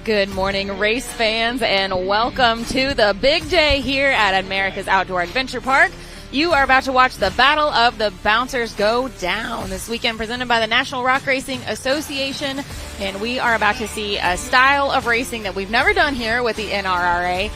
Good morning, race fans, and welcome to the big day here at America's Outdoor Adventure Park. You are about to watch the Battle of the Bouncers go down this weekend, presented by the National Rock Racing Association, and we are about to see a style of racing that we've never done here with the NRRA,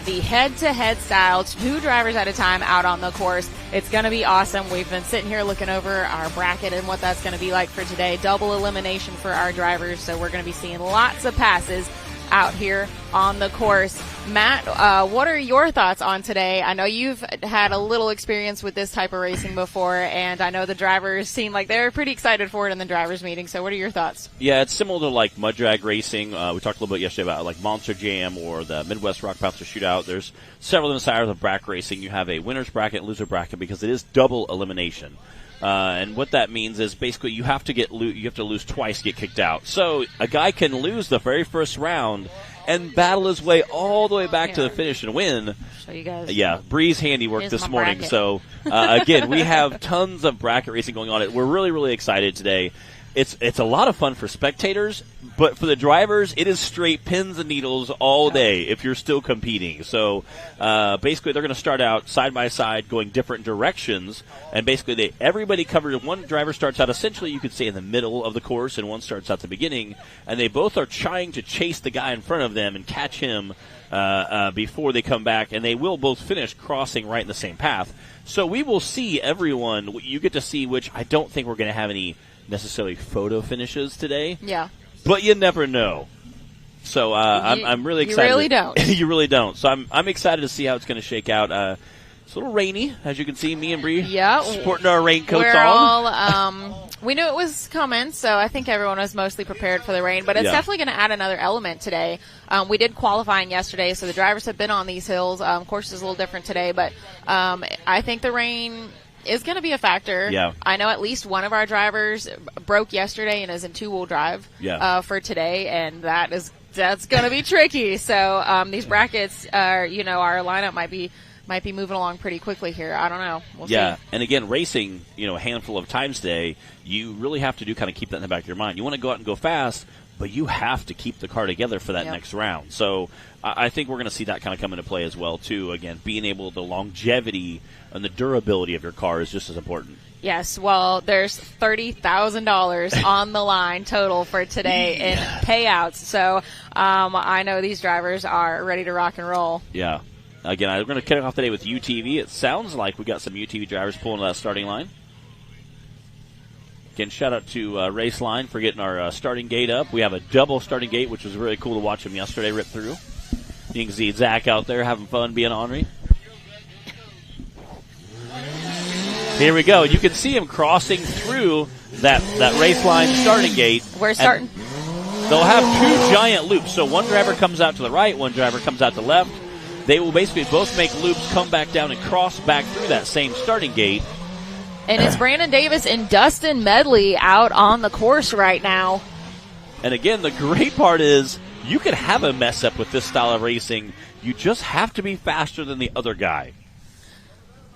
the head-to-head style, 2 drivers at a time out on the course. It's going to be awesome. We've been sitting here looking over our bracket and what that's going to be like for today. Double elimination for our drivers, so we're going to be seeing lots of passes out here on the course. Matt, what are your thoughts on today? I know you've had a little experience with this type of racing before, and I know the drivers seem like they're pretty excited for it in the drivers meeting. So what are your thoughts? Yeah, it's similar to like mud drag racing. We talked a little bit yesterday about like Monster Jam or the Midwest Rock Bouncer Shootout. There's several different styles of bracket racing. You have a winner's bracket and loser bracket because it is double elimination. And what that means is basically you have to lose twice to get kicked out. So a guy can lose the very first round and battle his way all the way back to the finish and win. Show you guys. Yeah, Bree's handiwork this morning. Bracket. So again, we have tons of bracket racing going on. We're really, really excited today. It's a lot of fun for spectators, but for the drivers, it is straight pins and needles all day if you're still competing. So basically, they're going to start out side by side, going different directions, and basically everybody covered. One driver starts out essentially, you could say, in the middle of the course, and one starts out the beginning, and they both are trying to chase the guy in front of them and catch him before they come back, and they will both finish crossing right in the same path. So we will see everyone. You get to see, which I don't think we're going to have any necessarily photo finishes today. Yeah. But you never know. So I'm really excited. You really don't. You really don't. So I'm excited to see how it's going to shake out. It's a little rainy, as you can see. Me and Bree sporting our raincoats we're on. All, we knew it was coming, so I think everyone was mostly prepared for the rain. But it's definitely going to add another element today. We did qualifying yesterday, so the drivers have been on these hills. Course is a little different today, but I think the rain is going to be a factor. Yeah. I know at least one of our drivers broke yesterday and is in two-wheel drive for today, and that's going to be tricky. So these brackets are, our lineup might be moving along pretty quickly here. I don't know. We'll see. And again, racing, a handful of times today, you really have to keep that in the back of your mind. You want to go out and go fast, but you have to keep the car together for that next round. So I think we're going to see that kind of come into play as well, too. Again, being able, the longevity and the durability of your car is just as important. Yes, well, there's $30,000 on the line total for today in payouts. So I know these drivers are ready to rock and roll. Yeah. Again, I'm going to kick off today with UTV. It sounds like we got some UTV drivers pulling to that starting line. Again, shout out to Raceline for getting our starting gate up. We have a double starting gate, which was really cool to watch them yesterday rip through. You can see Zach out there having fun being Henry. Here we go. You can see him crossing through that Raceline starting gate. We're starting. They'll have 2 giant loops. So one driver comes out to the right, one driver comes out to the left. They will basically both make loops, come back down, and cross back through that same starting gate. And it's Brandon Davis and Dustin Medley out on the course right now. And again, the great part is you can have a mess up with this style of racing. You just have to be faster than the other guy.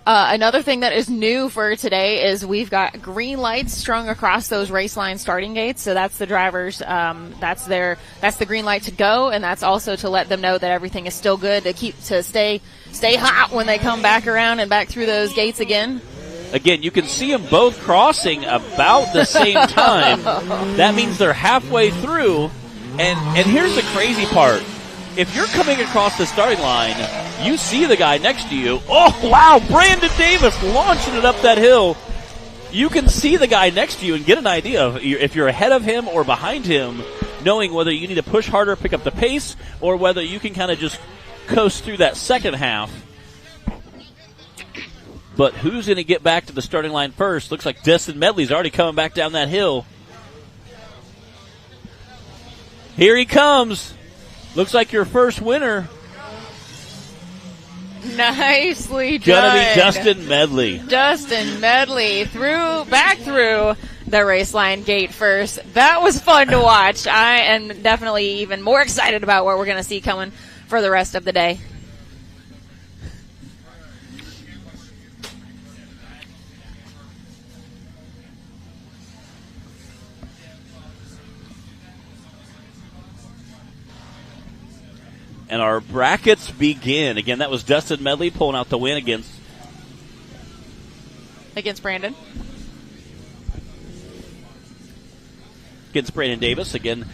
Another thing that is new for today is we've got green lights strung across those Raceline starting gates. So that's the drivers. That's the green light to go, and that's also to let them know that everything is still good to stay hot when they come back around and back through those gates again. Again, you can see them both crossing about the same time. That means they're halfway through. And here's the crazy part. If you're coming across the starting line, you see the guy next to you. Oh, wow, Brandon Davis launching it up that hill. You can see the guy next to you and get an idea of if you're ahead of him or behind him, knowing whether you need to push harder, pick up the pace, or whether you can kind of just coast through that second half. But who's going to get back to the starting line first? Looks like Dustin Medley's already coming back down that hill. Here he comes. Looks like your first winner. Nicely done. Gonna be Dustin Medley. Dustin Medley back through the Raceline gate first. That was fun to watch. I am definitely even more excited about what we're going to see coming for the rest of the day. And our brackets begin. Again, that was Dustin Medley pulling out the win against Brandon. Against Brandon Davis. Again,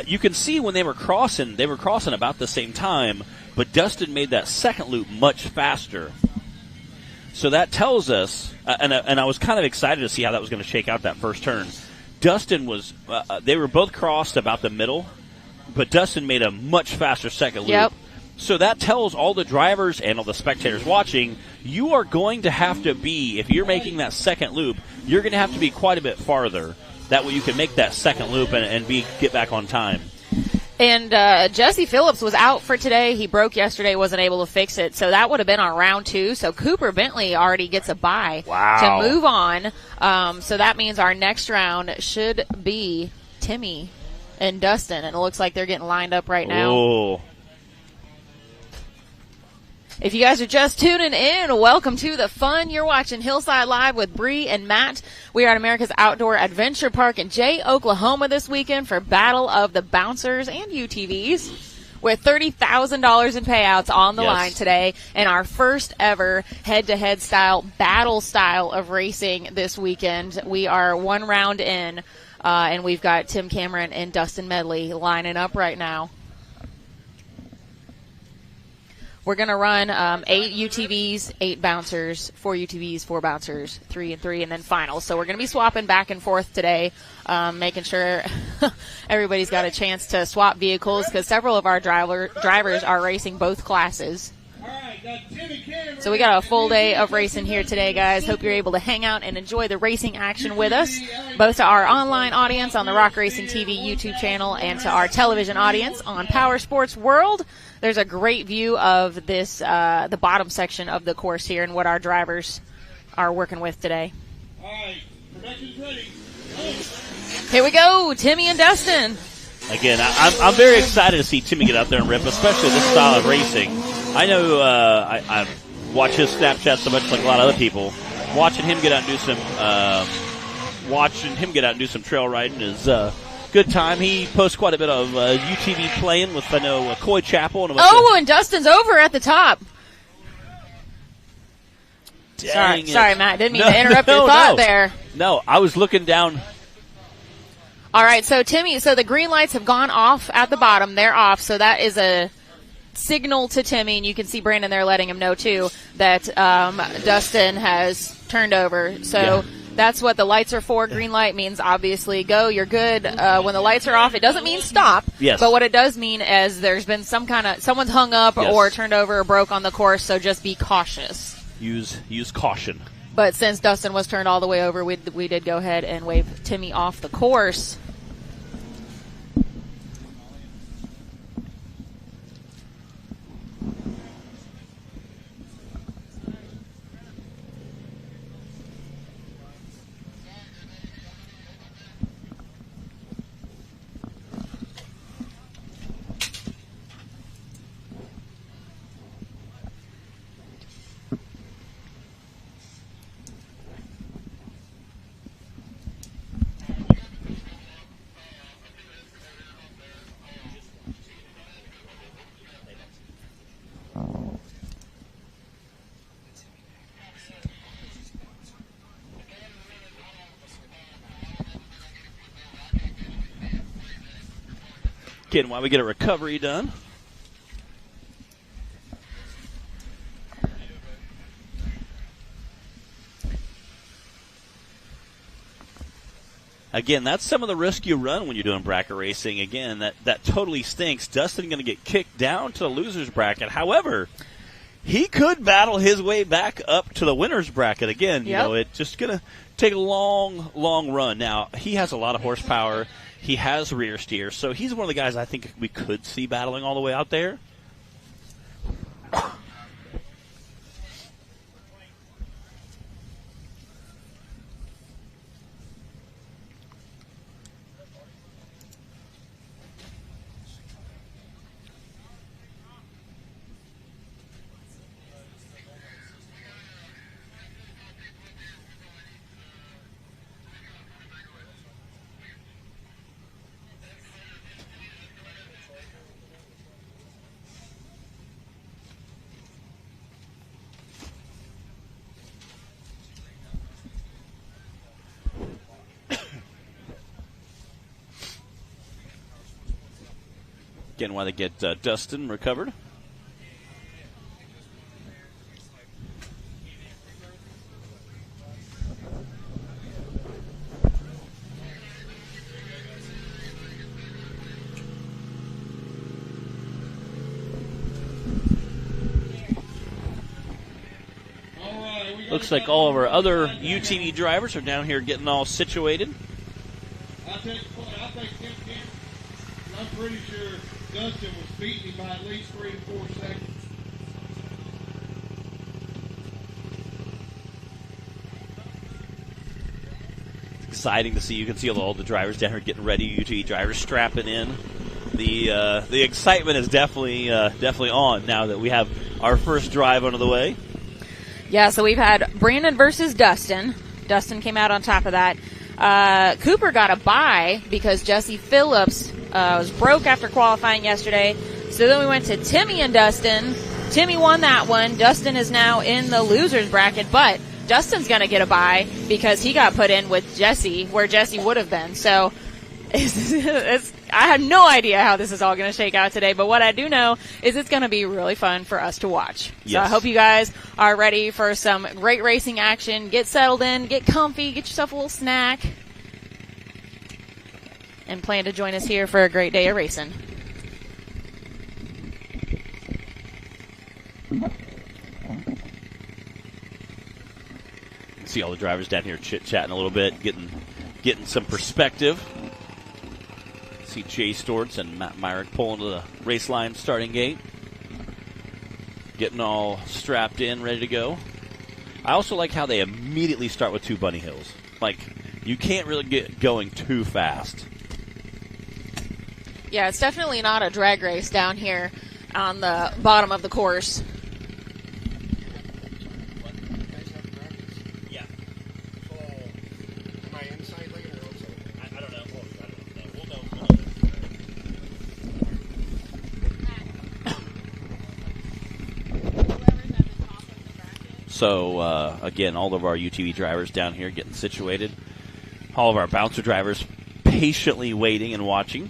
you can see when they were crossing about the same time, but Dustin made that second loop much faster. So that tells us, and I was kind of excited to see how that was going to shake out that first turn. Dustin was, they were both crossed about the middle, but Dustin made a much faster second loop. Yep. So that tells all the drivers and all the spectators watching, you are going to have to be, if you're making that second loop, you're going to have to be quite a bit farther. That way you can make that second loop and get back on time. And Jesse Phillips was out for today. He broke yesterday, wasn't able to fix it. So that would have been on round 2. So Cooper Bentley already gets a bye to move on. So that means our next round should be Timmy and Dustin. And it looks like they're getting lined up right now. Oh. If you guys are just tuning in, welcome to the fun. You're watching Hillside Live with Bree and Matt. We are at America's Outdoor Adventure Park in Jay, Oklahoma this weekend for Battle of the Bouncers and UTVs with $30,000 in payouts on the line today and our first ever head-to-head style, battle style of racing this weekend. We are one round in, and we've got Tim Cameron and Dustin Medley lining up right now. We're going to run 8 UTVs, 8 bouncers, 4 UTVs, 4 bouncers, 3 and 3, and then finals. So we're going to be swapping back and forth today, making sure everybody's got a chance to swap vehicles because several of our drivers are racing both classes. So we got a full day of racing here today, guys. Hope you're able to hang out and enjoy the racing action with us, both to our online audience on the Rock Racing TV YouTube channel and to our television audience on Power Sports World. There's a great view of this, the bottom section of the course here and what our drivers are working with today. All right, production's ready. Here we go, Timmy and Dustin. Again, I'm very excited to see Timmy get out there and rip, especially this style of racing. I know I watch his Snapchat so much, like a lot of other people. Watching him get out and do some trail riding is good time. He posts quite a bit of UTV playing with, I know, Coy Chapel. And Dustin's over at the top. Sorry, Matt. Didn't mean to interrupt your thought there. No, I was looking down. All right, so Timmy, the green lights have gone off at the bottom. They're off, so that is a signal to Timmy, and you can see Brandon there letting him know, too, that Dustin has turned over. So that's what the lights are for. Green light means obviously go, you're good. When the lights are off, it doesn't mean stop. Yes. But what it does mean is there's been someone's hung up or turned over or broke on the course, so just be cautious. Use caution. But since Dustin was turned all the way over, we did go ahead and wave Timmy off the course. Again, while we get a recovery done. Again, that's some of the risk you run when you're doing bracket racing. Again, that totally stinks. Dustin going to get kicked down to the loser's bracket. However, he could battle his way back up to the winner's bracket again. You know, it's just going to take a long, long run. Now, he has a lot of horsepower. He has rear steer, so he's one of the guys I think we could see battling all the way out there. Again, while they get Dustin recovered. Looks like all of our other UTV drivers are down here getting all situated. I think I'm pretty sure Dustin was beating him by at least 3 to 4 seconds. It's exciting to see. You can see all the drivers down here getting ready. UTV drivers strapping in. The excitement is definitely on now that we have our first drive under the way. Yeah, so we've had Brandon versus Dustin. Dustin came out on top of that. Cooper got a bye because Jesse Phillips was broke after qualifying yesterday. So then we went to Timmy and Dustin. Timmy won that one. Dustin is now in the losers bracket, but Dustin's going to get a bye because he got put in with Jesse, where Jesse would have been. So I have no idea how this is all going to shake out today, but what I do know is it's going to be really fun for us to watch. Yes. So I hope you guys are ready for some great racing action. Get settled in, get comfy, get yourself a little snack, and plan to join us here for a great day of racing. See all the drivers down here chit-chatting a little bit, getting some perspective. See Jay Stortz and Matt Myrick pulling to the race line starting gate. Getting all strapped in, ready to go. I also like how they immediately start with 2 bunny hills. Like, you can't really get going too fast. Yeah, it's definitely not a drag race down here on the bottom of the course. So, again, all of our UTV drivers down here getting situated. All of our bouncer drivers patiently waiting and watching.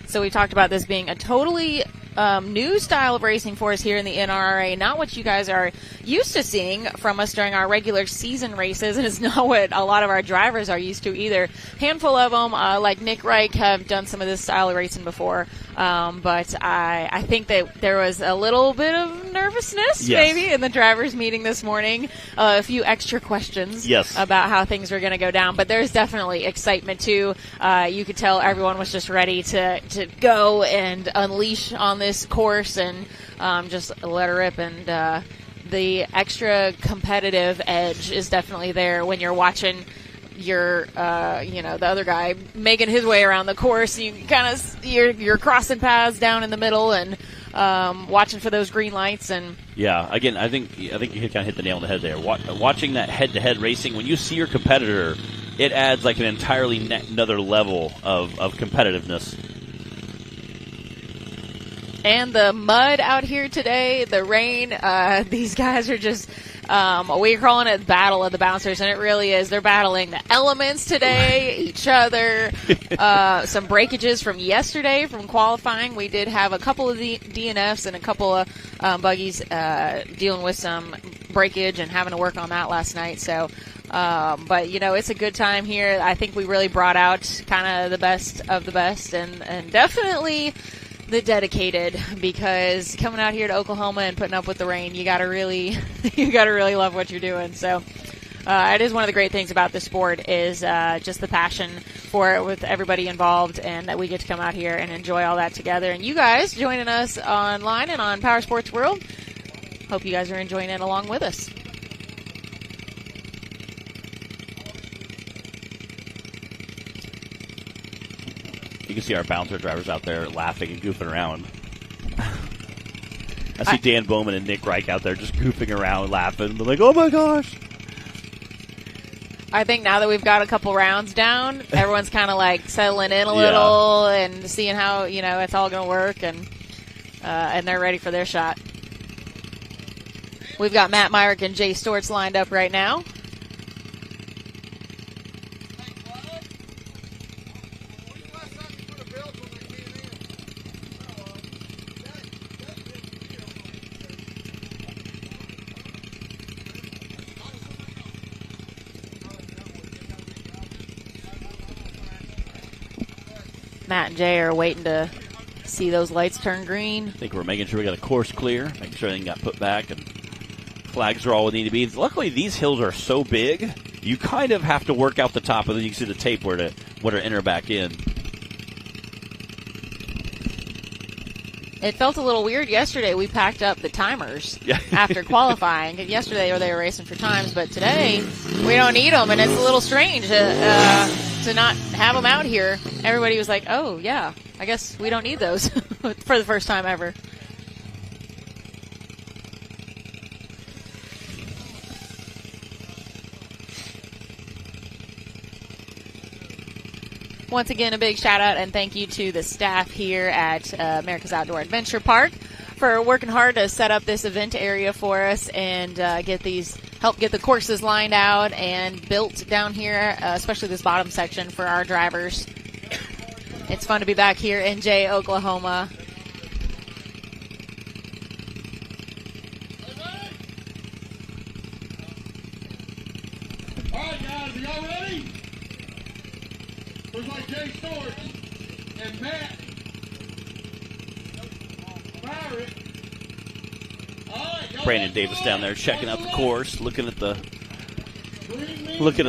So we talked about this being a totally new style of racing for us here in the NRRA, not what you guys are used to seeing from us during our regular season races, and it's not what a lot of our drivers are used to either. Handful of them, like Nick Reich, have done some of this style of racing before, but I think that there was a little bit of nervousness maybe in the drivers meeting this morning, a few extra questions about how things were going to go down, but there's definitely excitement too. You could tell everyone was just ready to go and unleash on this course and just let her rip, and the extra competitive edge is definitely there when you're watching your the other guy making his way around the course. You kind of you're crossing paths down in the middle and watching for those green lights. And again, I think you kind of hit the nail on the head there. Watching that head-to-head racing, when you see your competitor, it adds like an entirely another level of competitiveness. And the mud out here today, the rain, these guys are just, we're calling it Battle of the Bouncers, and it really is. They're battling the elements today, each other, some breakages from yesterday from qualifying. We did have a couple of DNFs and a couple of buggies dealing with some breakage and having to work on that last night. So, but, it's a good time here. I think we really brought out kind of the best of the best and definitely the dedicated, because coming out here to Oklahoma and putting up with the rain, you gotta really love what you're doing. So it is one of the great things about this sport is just the passion for it with everybody involved, and that we get to come out here and enjoy all that together. And you guys joining us online and on Power Sports World, hope you guys are enjoying it along with us. You can see our bouncer drivers out there laughing and goofing around. I see Dan Bowman and Nick Reich out there just goofing around, laughing. They're like, oh my gosh. I think now that we've got a couple rounds down, everyone's kind of like settling in a little and seeing how, it's all going to work. And and they're ready for their shot. We've got Matt Myrick and Jay Storts lined up right now. Matt and Jay are waiting to see those lights turn green. I think we're making sure we got a course clear, making sure everything got put back, and flags are all we need to be. Luckily, these hills are so big, you kind of have to work out the top, and then you can see the tape where to enter back in. It felt a little weird yesterday. We packed up the timers Yeah. after qualifying. Yesterday they were racing for times, but today we don't need them, and it's a little strange to not have them out here. Everybody was like, oh, yeah, I guess we don't need those for the first time ever. Once again, a big shout out and thank you to the staff here at America's Outdoor Adventure Park for working hard to set up this event area for us and help get the courses lined out and built down here, especially this bottom section for our drivers. It's fun to be back here in Jay, Oklahoma. All right, guys, are y'all ready? Looks like Jay Storts and Matt Myrick. All right, y'all Brandon Davis down there checking out the course, looking at the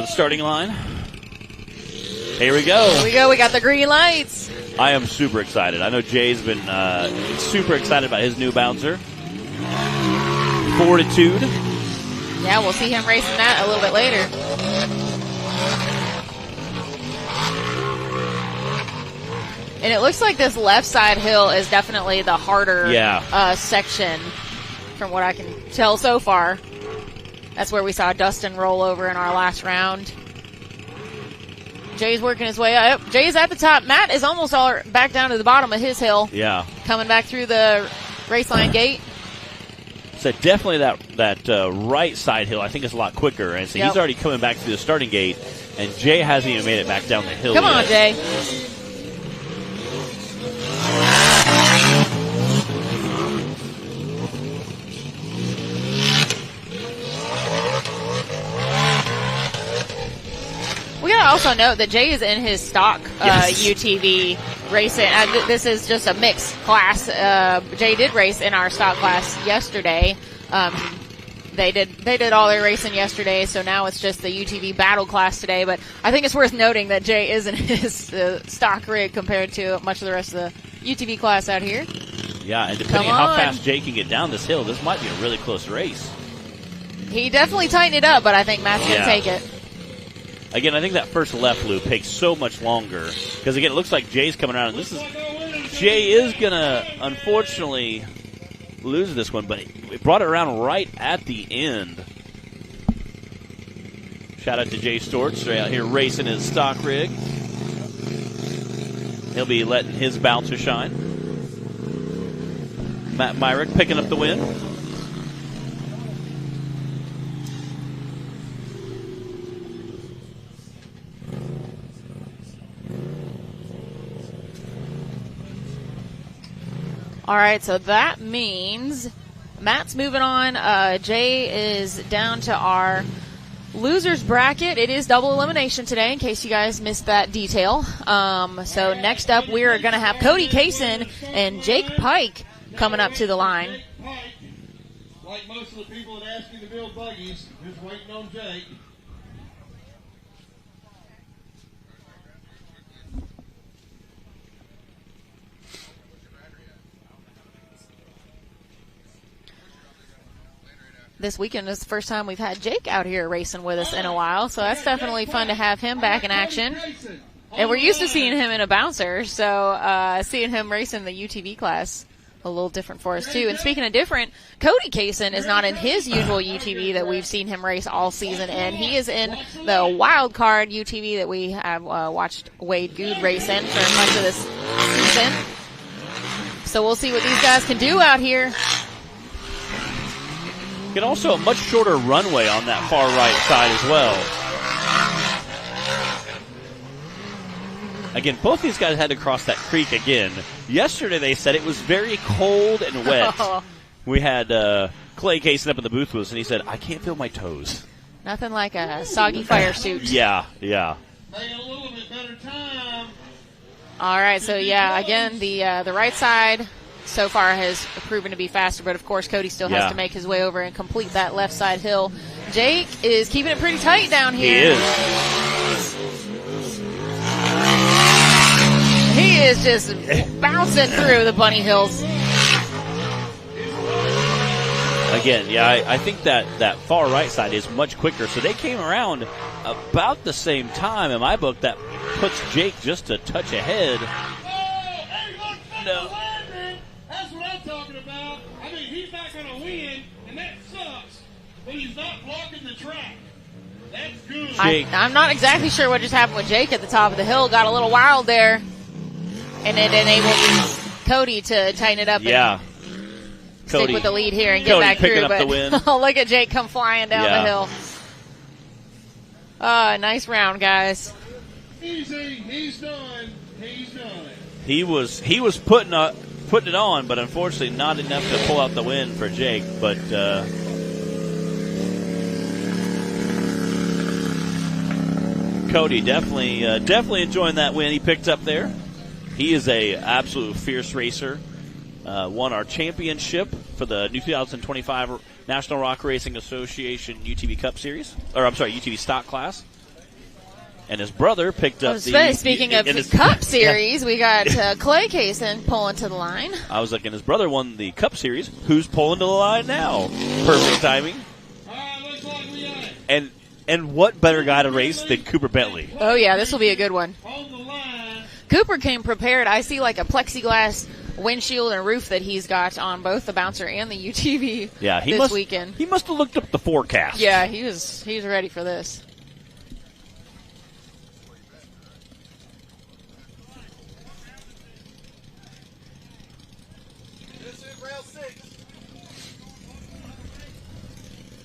starting line. Here we go. Here we go. We got the green lights. I am super excited. I know Jay's been super excited about his new bouncer. Fortitude. Yeah, we'll see him racing that a little bit later. And it looks like this left side hill is definitely the harder section from what I can tell so far. That's where we saw Dustin roll over in our last round. Jay's working his way up. Jay's at the top. Matt is almost all back down to the bottom of his hill. Yeah. Coming back through the race line gate. So definitely that right side hill I think is a lot quicker. And so he's already coming back through the starting gate. And Jay hasn't even made it back down the hill Come yet. on, Jay. We gotta also note that Jay is in his stock UTV racing. This is just a mixed class. Jay did race in our stock class yesterday. They did all their racing yesterday, so now it's just the UTV battle class today. But I think it's worth noting that Jay is in his stock rig compared to much of the rest of the UTV class out here. Yeah, and depending on how fast Jay can get down this hill, this might be a really close race. He definitely tightened it up, but I think Matt's going to take it. Again, I think that first left loop takes so much longer because, again, it looks like Jay's coming around. And Jay is going to, unfortunately, lose this one, but it brought it around right at the end. Shout out to Jay Storts, right out here racing his stock rig. He'll be letting his bouncer shine. Matt Myrick picking up the win. All right, so that means Matt's moving on. Jay is down to our losers bracket. It is double elimination today, in case you guys missed that detail. So next up, we're going to have Cody Kaysen and Jake Pike coming up to the line. Pike, like most of the people that ask you to build buggies, just waiting on Jake. This weekend is the first time we've had Jake out here racing with us in a while, so that's definitely fun to have him back in action. And we're used to seeing him in a bouncer, so seeing him racing the UTV class a little different for us too. And speaking of different, Cody Kaysen is not in his usual UTV that we've seen him race all season, and he is in the wild card UTV that we have watched Wade Good race in for much of this season. So we'll see what these guys can do out here. Get also a much shorter runway on that far right side as well. Again, both these guys had to cross that creek again. Yesterday they said it was very cold and wet. We had Clay Casing up in the booth with us, and he said, I can't feel my toes. Nothing like a soggy fire suit. Yeah. Make a little bit better time. All right, so yeah, again, the right side so far has proven to be faster, but of course Cody still has to make his way over and complete that left side hill. Jake is keeping it pretty tight down here. He is just bouncing through the bunny hills. Again, I think that far right side is much quicker, so they came around about the same time. In my book, that puts Jake just a touch ahead. Oh, hey, look, no. That's what I'm talking about. I mean, he's not going to win, and that sucks, but he's not blocking the track. That's good. I'm not exactly sure what just happened with Jake at the top of the hill. Got a little wild there, and it enabled Cody to tighten it up. Yeah. Stick with the lead here and get back through. But look at Jake come flying down the hill. Nice round, guys. Easy. He's done. He was putting it on, but unfortunately not enough to pull out the win for Jake. But Cody definitely enjoying that win he picked up there. He is a absolute fierce racer. Won our championship for the new 2025 National Rock Racing Association UTV Cup Series, UTV Stock Class. And his brother picked up Speaking of the Cup Series, we got Clay Kaysen pulling to the line. I was looking, his brother won the Cup Series. Who's pulling to the line now? Perfect timing. Looks like we got it. And what better guy to race than Cooper Bentley? Oh, yeah, this will be a good one. On the line. Cooper came prepared. I see like a plexiglass windshield and roof that he's got on both the bouncer and the UTV this weekend. He must have looked up the forecast. Yeah, he was ready for this.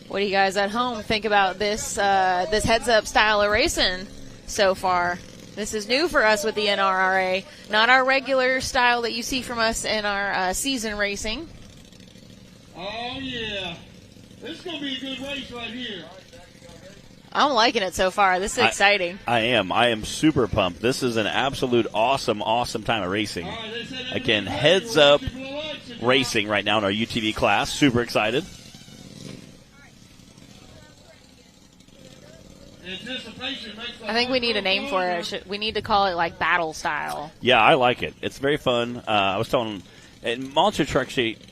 What do you guys at home think about this this heads-up style of racing so far? This is new for us with the NRRA, not our regular style that you see from us in our season racing. Oh, yeah. This is going to be a good race right here. I'm liking it so far. This is exciting. I am super pumped. This is an absolute awesome time of racing. Again, heads up racing right now in our UTV class. Super excited. I think we need a name for it. We need to call it like battle style. Yeah, I like it. It's very fun. I was telling in monster truck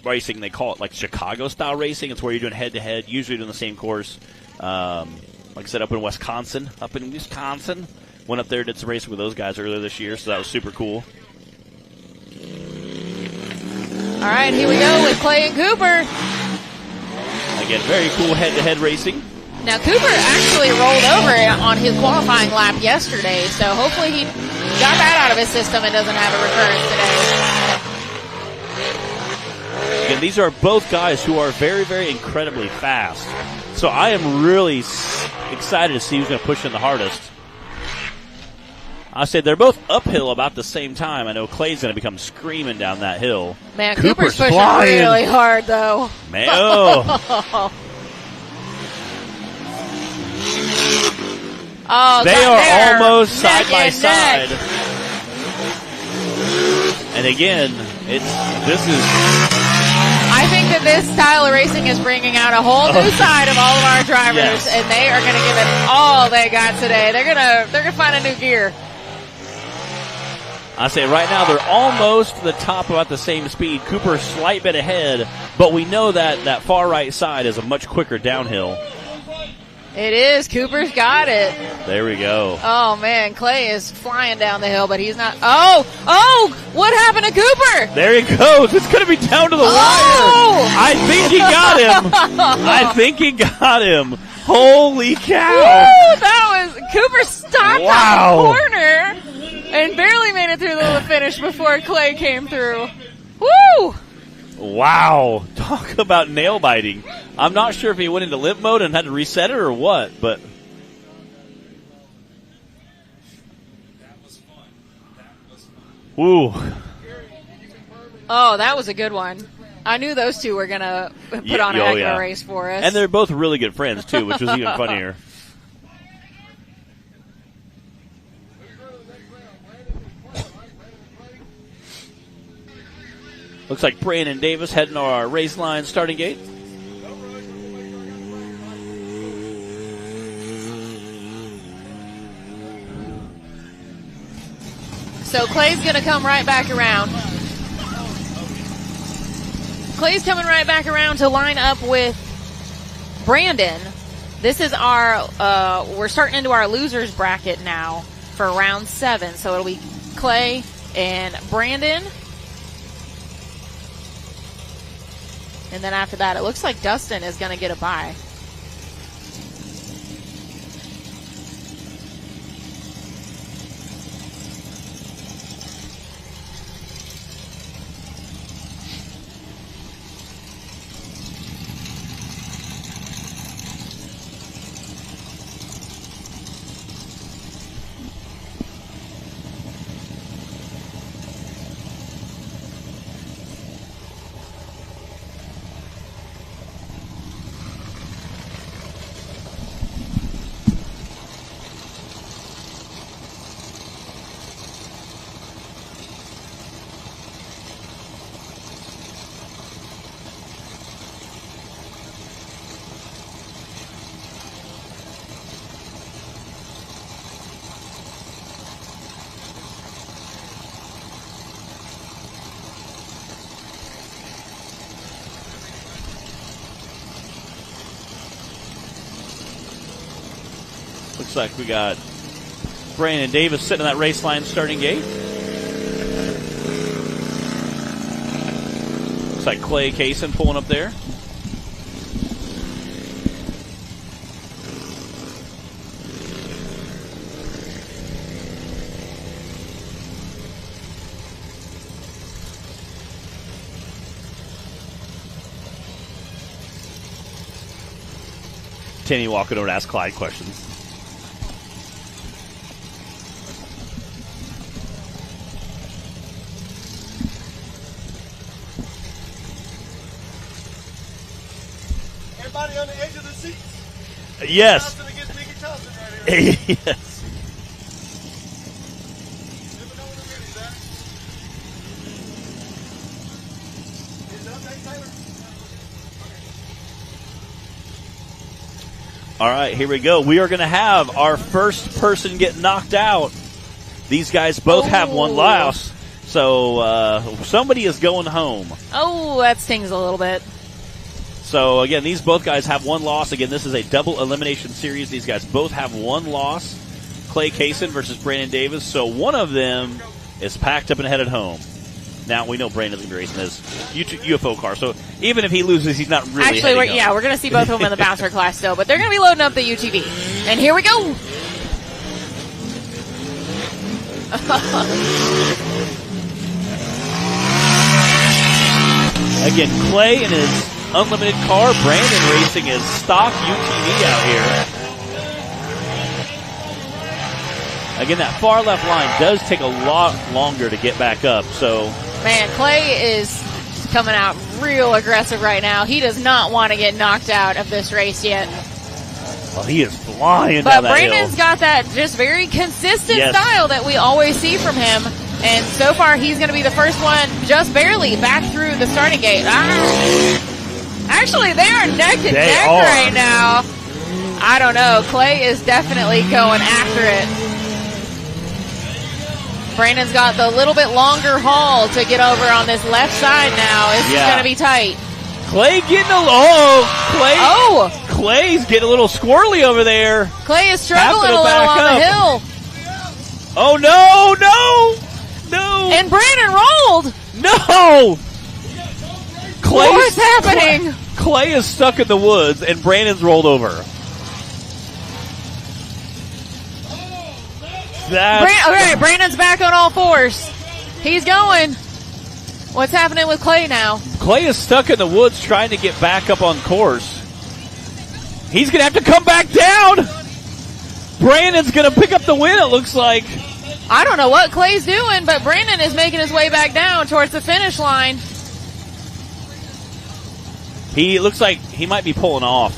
racing, they call it like Chicago style racing. It's where you're doing head to head, usually doing the same course. Like I said, up in Wisconsin. Went up there, did some racing with those guys earlier this year, so that was super cool. All right, here we go with Clay and Cooper. Again, very cool head to head racing. Now, Cooper actually rolled over on his qualifying lap yesterday, so hopefully he got that out of his system and doesn't have a recurrence today. Again, these are both guys who are very, very incredibly fast. So I am really excited to see who's going to push in the hardest. I said they're both uphill about the same time. I know Clay's going to become screaming down that hill. Man, Cooper's pushing really hard, though. Man, oh. They are almost side by side. And again, I think that this style of racing is bringing out a whole new side of all of our drivers, and they are going to give it all they got today. They're gonna find a new gear. I say right now they're almost to the top about the same speed. Cooper a slight bit ahead, but we know that far right side is a much quicker downhill. It is. Cooper's got it. There we go. Oh, man. Clay is flying down the hill, but he's not. Oh! What happened to Cooper? There he goes. It's going to be down to the wire. I think he got him. Holy cow. Woo, that was. Cooper stopped at the corner and barely made it through the finish before Clay came through. Woo! Wow. Talk about nail biting. I'm not sure if he went into limp mode and had to reset it or what, but. Woo. Oh, that was a good one. I knew those two were going to put on a heck of a race for us. And they're both really good friends, too, which was even funnier. Looks like Brandon Davis heading to our race line starting gate. So Clay's going to come right back around. Clay's coming right back around to line up with Brandon. This is our, we're starting into our losers bracket now for round 7. So it'll be Clay and Brandon. And then after that, it looks like Dustin is going to get a bye. Looks like we got Brandon Davis sitting in that race line starting gate. Looks like Clay Kaysen pulling up there. Kenny walking over to ask Clyde questions. Everybody on the edge of the seats. Yes. Thompson against Mickey Thompson right here. Yes. Never know when they're ready, Zach. Is it okay, Taylor? All right, here we go. We are going to have our first person get knocked out. These guys both have one loss, so somebody is going home. Oh, that stings a little bit. So, again, these both guys have one loss. Again, this is a double elimination series. These guys both have one loss. Clay Kaysen versus Brandon Davis. So one of them is packed up and headed home. Now, we know Brandon's going to be racing his UFO car. So even if he loses, he's not really Actually, heading home. we're going to see both of them in the bouncer class still. But they're going to be loading up the UTV. And here we go. Again, Clay in his unlimited car. Brandon racing his stock UTV out here. Again, that far left line does take a lot longer to get back up. So, man, Clay is coming out real aggressive right now. He does not want to get knocked out of this race yet. well, he is flying But down that Brandon's hill. got that just very consistent Yes. style that we always see from him. And so far, he's going to be the first one just barely back through the starting gate. Actually, they are neck and neck right now. I don't know. Clay is definitely going after it. Brandon's got the little bit longer haul to get over on this left side now. This is going to be tight. Clay getting Clay's getting a little squirrely over there. Clay is struggling a little on the hill. Oh, no. And Brandon rolled. No. What's happening? Clay is stuck in the woods, and Brandon's rolled over. Okay, Brandon's back on all fours. He's going. What's happening with Clay now? Clay is stuck in the woods trying to get back up on course. He's going to have to come back down. Brandon's going to pick up the win, it looks like. I don't know what Clay's doing, but Brandon is making his way back down towards the finish line. He looks like he might be pulling off.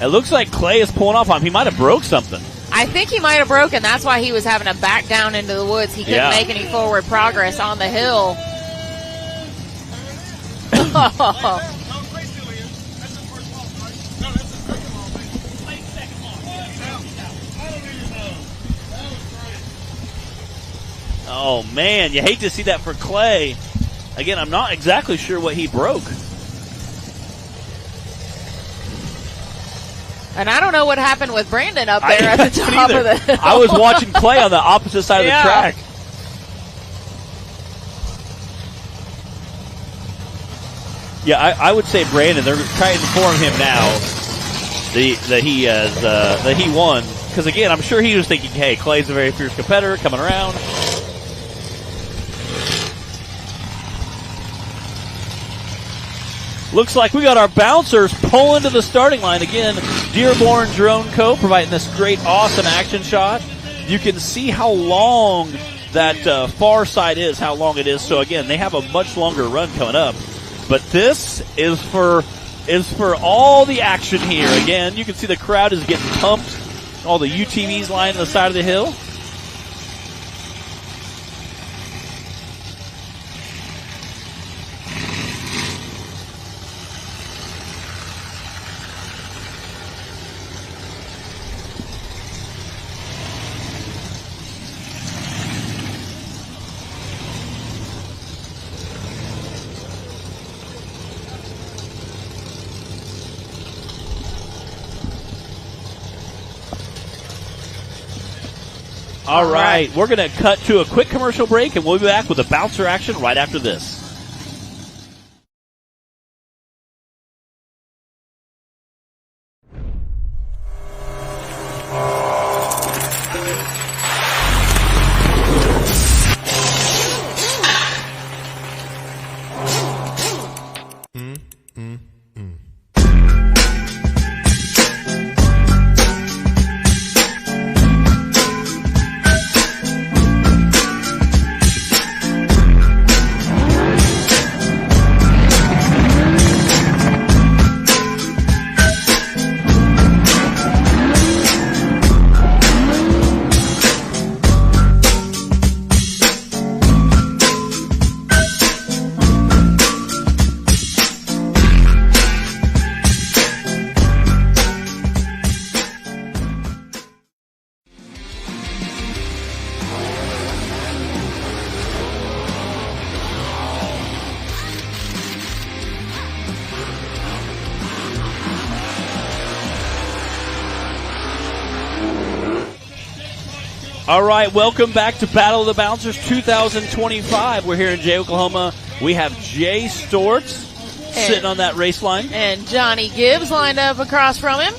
It looks like Clay is pulling off on him. He might have broke something. I think he might have broken. That's why he was having to back down into the woods. He couldn't make any forward progress on the hill. Oh, man, you hate to see that for Clay. Again, I'm not exactly sure what he broke. And I don't know what happened with Brandon up there at the top of the hill. I was watching Clay on the opposite side of the track. Yeah, I would say Brandon. They're trying to inform him now that he won. Because again, I'm sure he was thinking, "Hey, Clay's a very fierce competitor coming around." Looks like we got our bouncers pulling to the starting line again. Dearborn Drone Co. providing this great, awesome action shot. You can see how long that far side is, how long it is. So again, they have a much longer run coming up. But this is for all the action here. Again, you can see the crowd is getting pumped. All the UTVs lining the side of the hill. All right, we're going to cut to a quick commercial break, and we'll be back with the bouncer action right after this. All right, welcome back to Battle of the Bouncers 2025. We're here in Jay, Oklahoma. We have Jay Stortz sitting on that race line. And Johnny Gibbs lined up across from him.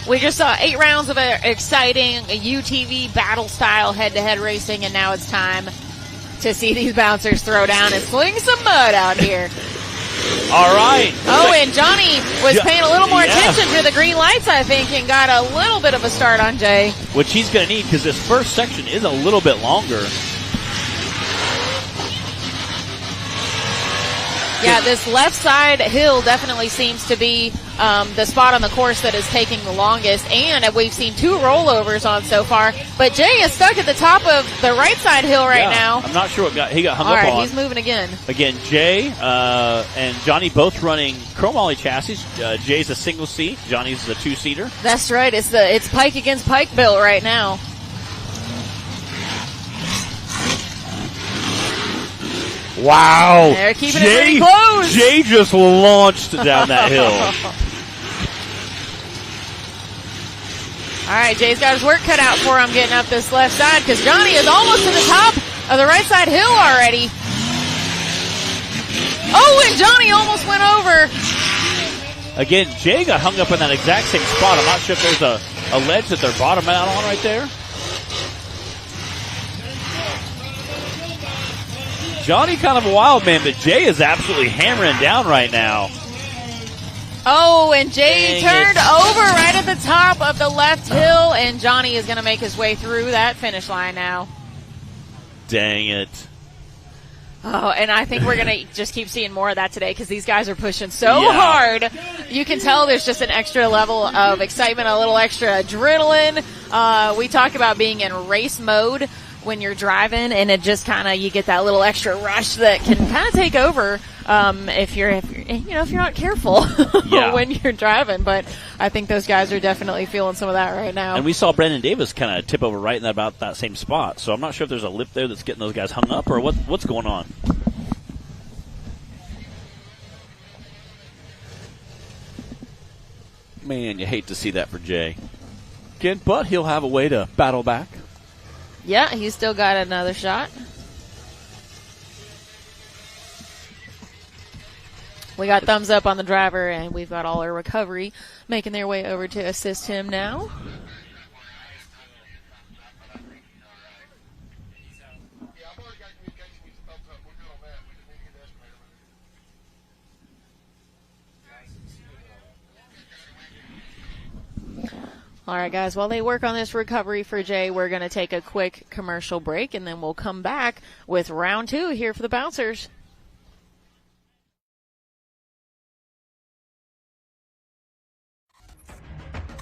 We just saw 8 rounds of exciting UTV battle-style head-to-head racing, and now it's time to see these bouncers throw down and sling some mud out here. All right. Oh, and Johnny was paying a little more attention to the green lights, I think, and got a little bit of a start on Jay. Which he's going to need because this first section is a little bit longer. Yeah, this left side hill definitely seems to be the spot on the course that is taking the longest, and we've seen 2 rollovers on so far. But Jay is stuck at the top of the right side hill now. I'm not sure what he got hung up on. All right, he's moving again. Again, Jay and Johnny both running chromoly chassis. Jay's a single seat. Johnny's the 2-seater. That's right. It's Pike against Pike built right now. Wow. They're keeping it pretty close. Jay just launched down that hill. All right, Jay's got his work cut out for him getting up this left side because Johnny is almost to the top of the right side hill already. Oh, and Johnny almost went over. Again, Jay got hung up in that exact same spot. I'm not sure if there's a ledge that they're bottoming out on right there. Johnny kind of a wild man, but Jay is absolutely hammering down right now. Oh, and Jay turned over right at the top of the left hill, and Johnny is going to make his way through that finish line now. Dang it. Oh, and I think we're going to just keep seeing more of that today because these guys are pushing so hard. You can tell there's just an extra level of excitement, a little extra adrenaline. We talk about being in race mode when you're driving, and it just kind of, you get that little extra rush that can kind of take over if you're not careful when you're driving. But I think those guys are definitely feeling some of that right now. And we saw Brandon Davis kind of tip over right in about that same spot. So I'm not sure if there's a lip there that's getting those guys hung up or what's going on. Man, you hate to see that for Jay. Again, but he'll have a way to battle back. Yeah, he's still got another shot. We got thumbs up on the driver, and we've got all our recovery making their way over to assist him now. All right, guys, while they work on this recovery for Jay, we're going to take a quick commercial break, and then we'll come back with round 2 here for the Bouncers.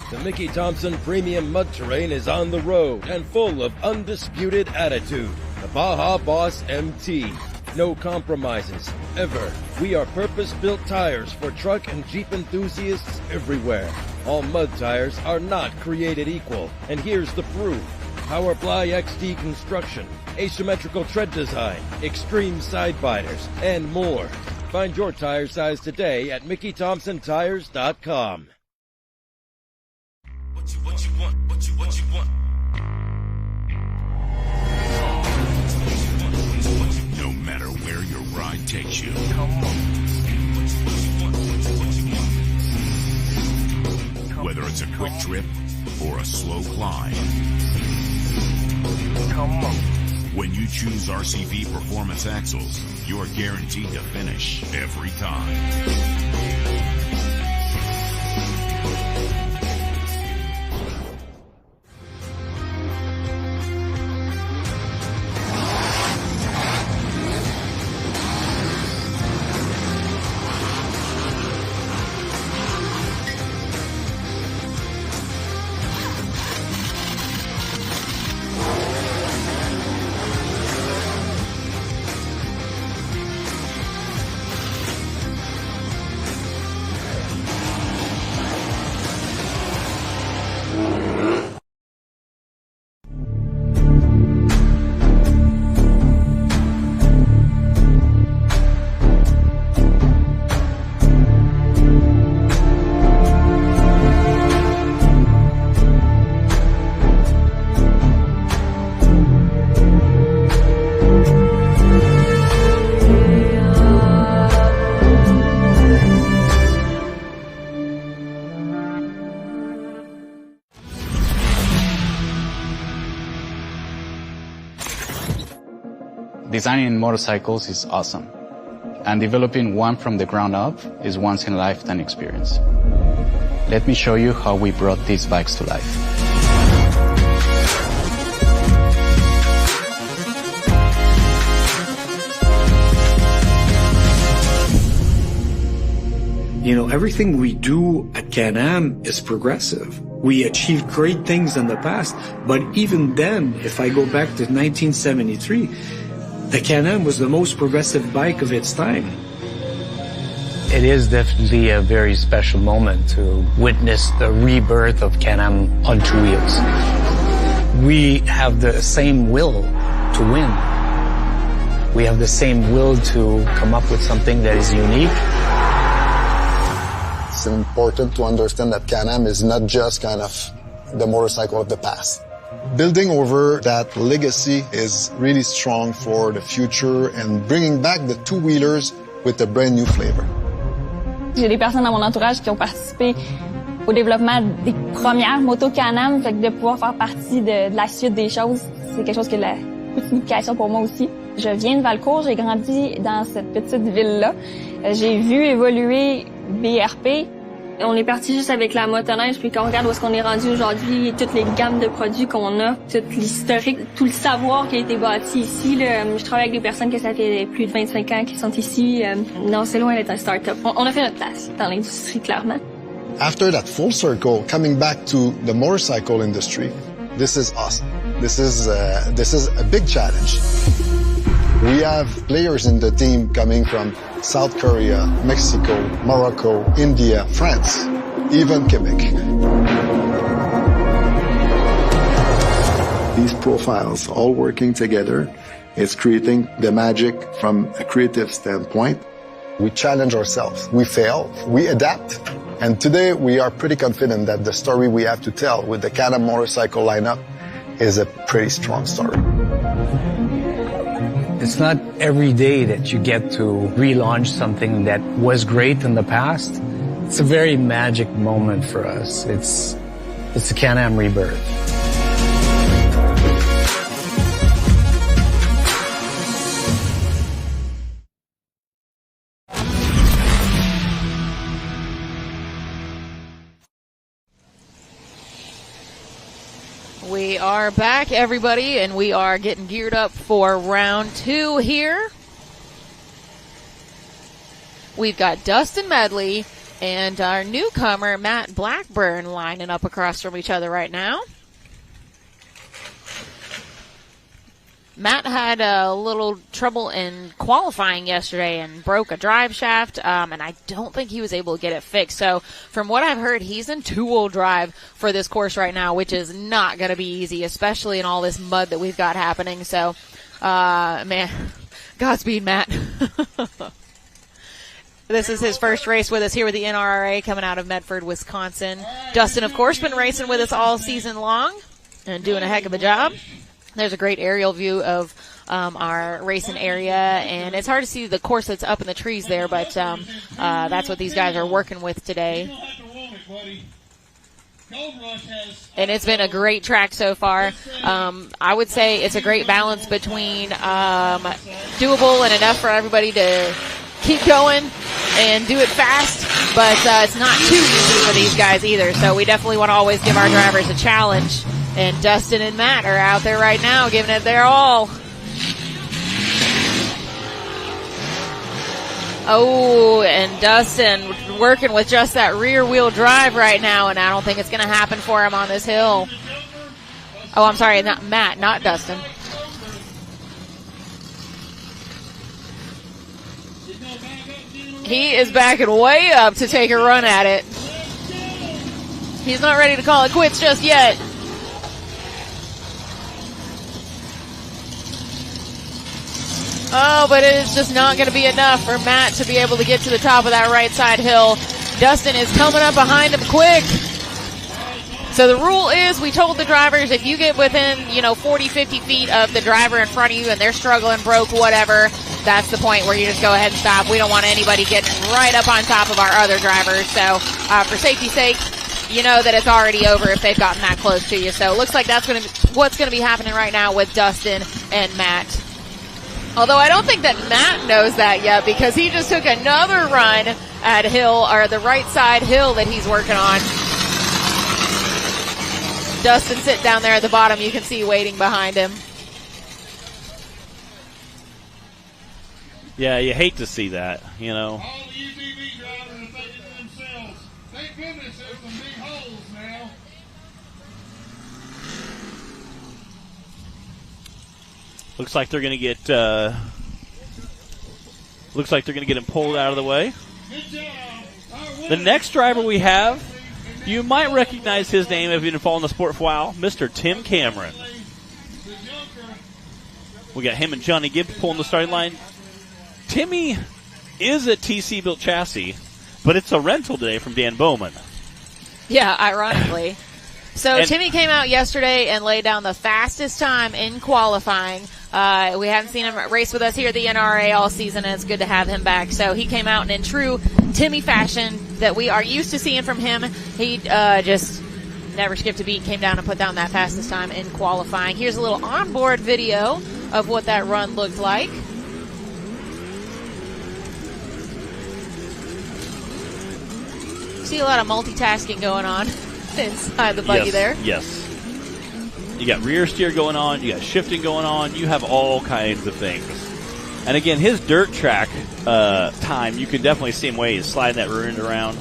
The Mickey Thompson Premium Mud Terrain is on the road and full of undisputed attitude. The Baja Boss MT. No compromises, ever. We are purpose-built tires for truck and Jeep enthusiasts everywhere. All mud tires are not created equal, and here's the proof. Powerfly XD construction, asymmetrical tread design, extreme side biters, and more. Find your tire size today at MickeyThompsonTires.com. What you want? No matter where your ride takes you. Whether it's a quick trip or a slow climb. When you choose RCV Performance Axles, you're guaranteed to finish every time. Designing motorcycles is awesome, and developing one from the ground up is once-in-a-lifetime experience. Let me show you how we brought these bikes to life. You know, everything we do at Can-Am is progressive. We achieved great things in the past, but even then, if I go back to 1973, the Can-Am was the most progressive bike of its time. It is definitely a very special moment to witness the rebirth of Can-Am on two wheels. We have the same will to win. We have the same will to come up with something that is unique. It's important to understand that Can-Am is not just kind of the motorcycle of the past. Building over that legacy is really strong for the future and bringing back the two-wheelers with a brand new flavor. J'ai des personnes dans mon entourage qui ont participé au développement des premières motos Can-Am, fait que de pouvoir faire partie de la suite des choses, c'est quelque chose qui est la gratification pour moi aussi. Je viens de Valcourt, j'ai grandi dans cette petite ville-là. J'ai vu évoluer BRP. On est parti juste avec la motoneige, puis quand on regarde où est-ce qu'on est rendu aujourd'hui, toutes les gammes de produits qu'on a, tout l'historique, tout le savoir qui a été bâti ici. Là, je travaille avec des personnes que ça fait plus de 25 ans qui sont ici. Non, c'est loin d'être un start-up. On a fait notre place dans l'industrie, clairement. After that full circle, coming back to the motorcycle industry, this is awesome. This is a big challenge. We have players in the team coming from South Korea, Mexico, Morocco, India, France, even Quebec. These profiles all working together is creating the magic from a creative standpoint. We challenge ourselves. We fail. We adapt. And today we are pretty confident that the story we have to tell with the Can-Am motorcycle lineup is a pretty strong story. It's not every day that you get to relaunch something that was great in the past. It's a very magic moment for us. It's a Can-Am rebirth. We are back, everybody, and we are getting geared up for round 2 here. We've got Dustin Medley and our newcomer, Matt Blackburn, lining up across from each other right now. Matt had a little trouble in qualifying yesterday and broke a drive shaft, and I don't think he was able to get it fixed. So from what I've heard, he's in two-wheel drive for this course right now, which is not going to be easy, especially in all this mud that we've got happening. So, man, Godspeed, Matt. This is his first race with us here with the NRRA coming out of Medford, Wisconsin. Dustin, of course, been racing with us all season long and doing a heck of a job. There's a great aerial view of our racing area, and it's hard to see the course that's up in the trees there, but that's what these guys are working with today. And it's been a great track so far. I would say it's a great balance between doable and enough for everybody to keep going and do it fast, but it's not too easy for these guys either, so we definitely want to always give our drivers a challenge. And Dustin and Matt are out there right now giving it their all. Oh, and Dustin working with just that rear wheel drive right now, and I don't think it's going to happen for him on this hill. Oh, I'm sorry, not Matt, not Dustin. He is backing way up to take a run at it. He's not ready to call it quits just yet. Oh, but it is just not going to be enough for Matt to be able to get to the top of that right side hill. Dustin is coming up behind him quick. So the rule is, we told the drivers, if you get within, 40, 50 feet of the driver in front of you and they're struggling, broke, whatever, that's the point where you just go ahead and stop. We don't want anybody getting right up on top of our other drivers. So for safety's sake, you know that it's already over if they've gotten that close to you. So it looks like that's what's going to be happening right now with Dustin and Matt. Although I don't think that Matt knows that yet, because he just took another run at hill, or the right side hill that he's working on. Dustin sitting down there at the bottom, you can see waiting behind him. Yeah, you hate to see that, All the UTV drivers are thinking to themselves, thank goodness there's some big holes now. Looks like they're going to get him pulled out of the way. The next driver we have, you might recognize his name if you've been following the sport for a while, Mr. Tim Cameron. We got him and Johnny Gibbs pulling the starting line. Timmy is a TC built chassis, but it's a rental today from Dan Bowman. Yeah, ironically. So Timmy came out yesterday and laid down the fastest time in qualifying. We haven't seen him race with us here at the NRRA all season, and it's good to have him back. So he came out, and in true Timmy fashion that we are used to seeing from him, he just never skipped a beat, came down and put down that fastest time in qualifying. Here's a little onboard video of what that run looked like. See a lot of multitasking going on inside the buggy there. Yes. You got rear steer going on. You got shifting going on. You have all kinds of things. And again, his dirt track time, you can definitely see him way he's sliding that rear end around.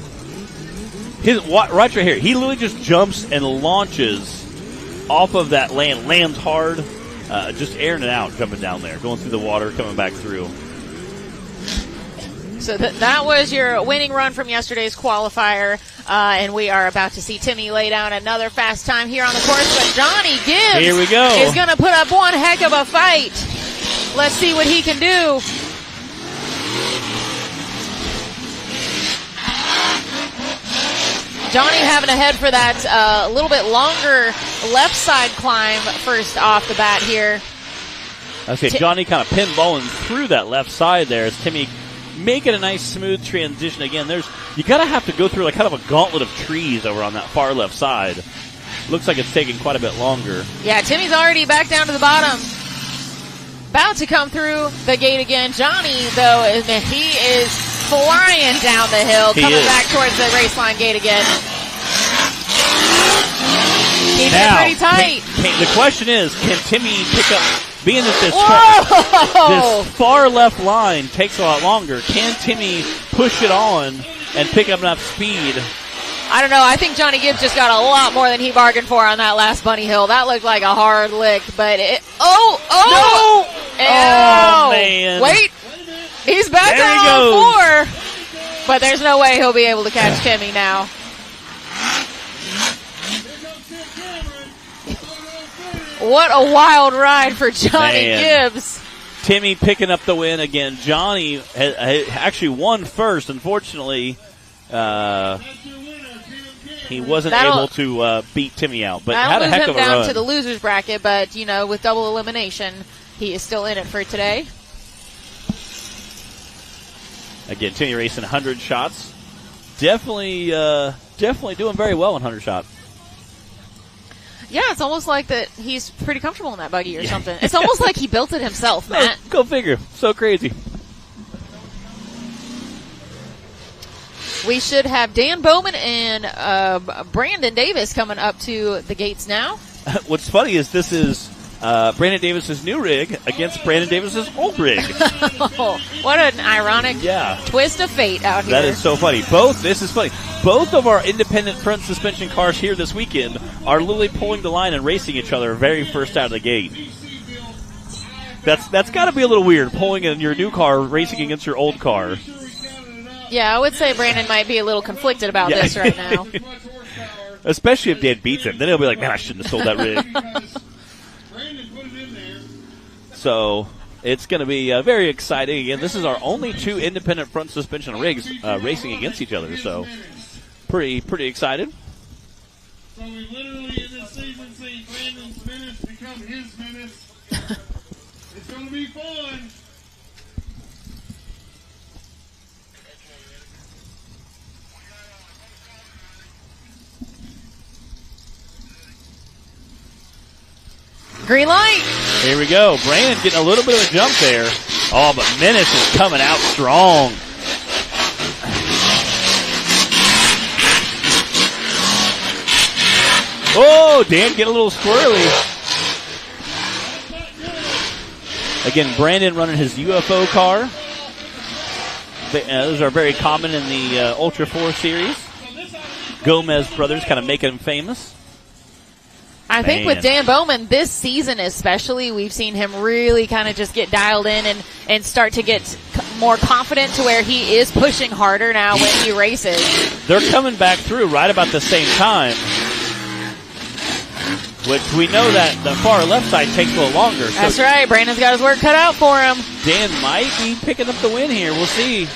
Right here, he literally just jumps and launches off of that lands hard, just airing it out, jumping down there, going through the water, coming back through. So that was your winning run from yesterday's qualifier, and we are about to see Timmy lay down another fast time here on the course, but Johnny Gibbs here we go. Is going to put up one heck of a fight. Let's see what he can do. Johnny having a head for that little bit longer left side climb first off the bat here. Okay, Johnny kind of pinballing through that left side there as Timmy making a nice smooth transition. Again, you gotta have to go through like kind of a gauntlet of trees over on that far left side. Looks like it's taking quite a bit longer. Yeah, Timmy's already back down to the bottom. About to come through the gate again. Johnny, though, he is flying down the hill, coming back towards the race line gate again. Keep it pretty tight. The question is, can Timmy pick up, being that this far left line takes a lot longer, can Timmy push it on and pick up enough speed? I don't know. I think Johnny Gibbs just got a lot more than he bargained for on that last bunny hill. That looked like a hard lick, but no! Oh, man. Wait. He's back there on 4, but there's no way he'll be able to catch Timmy now. What a wild ride for Johnny Gibbs. Timmy picking up the win again. Johnny actually won first. Unfortunately, he wasn't able to beat Timmy out, but had a heck of a run. Down to the losers bracket, but with double elimination, he is still in it for today. Again, Timmy racing 100 shots. Definitely doing very well in 100 shot. Yeah, it's almost like that he's pretty comfortable in that buggy or something. It's almost like he built it himself, Matt. Go figure. So crazy. We should have Dan Bowman and Brandon Davis coming up to the gates now. What's funny is this is Brandon Davis's new rig against Brandon Davis's old rig. What an ironic twist of fate out here. That is so funny. This is funny. Both of our independent front suspension cars here this weekend are literally pulling the line and racing each other very first out of the gate. That's got to be a little weird, pulling in your new car, racing against your old car. Yeah, I would say Brandon might be a little conflicted about this right now. Especially if Dan beats him. Then he'll be like, man, I shouldn't have sold that rig. So it's going to be very exciting. Again, this is our only 2 independent front suspension rigs racing against each other. So pretty excited. So we literally in this season see Brandon's minutes become his minutes. It's going to be fun. Green light. Here we go. Brandon getting a little bit of a jump there. Oh, but Menace is coming out strong. Oh, Dan getting a little squirrely. Again, Brandon running his UFO car. Those are very common in the Ultra 4 series. Gomez brothers kind of making him famous. I think with Dan Bowman, this season especially, we've seen him really kind of just get dialed in and start to get more confident to where he is pushing harder now when he races. They're coming back through right about the same time, which we know that the far left side takes a little longer. So that's right. Brandon's got his work cut out for him. Dan might be picking up the win here. We'll see.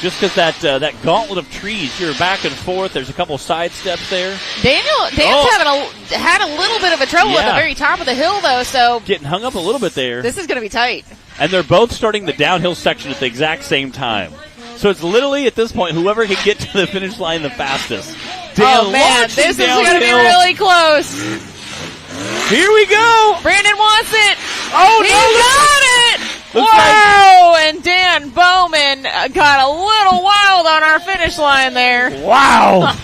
Just because that gauntlet of trees, you're back and forth. There's a couple side steps there. Dan's had a little bit of a trouble at the very top of the hill, though. So getting hung up a little bit there. This is going to be tight. And they're both starting the downhill section at the exact same time. So it's literally at this point whoever can get to the finish line the fastest. Dan this is going to be really close. Here we go. Brandon wants it. Oh, He no. got it. Looks Wow. And Dan Bowman got a little wild on our finish line there. Wow.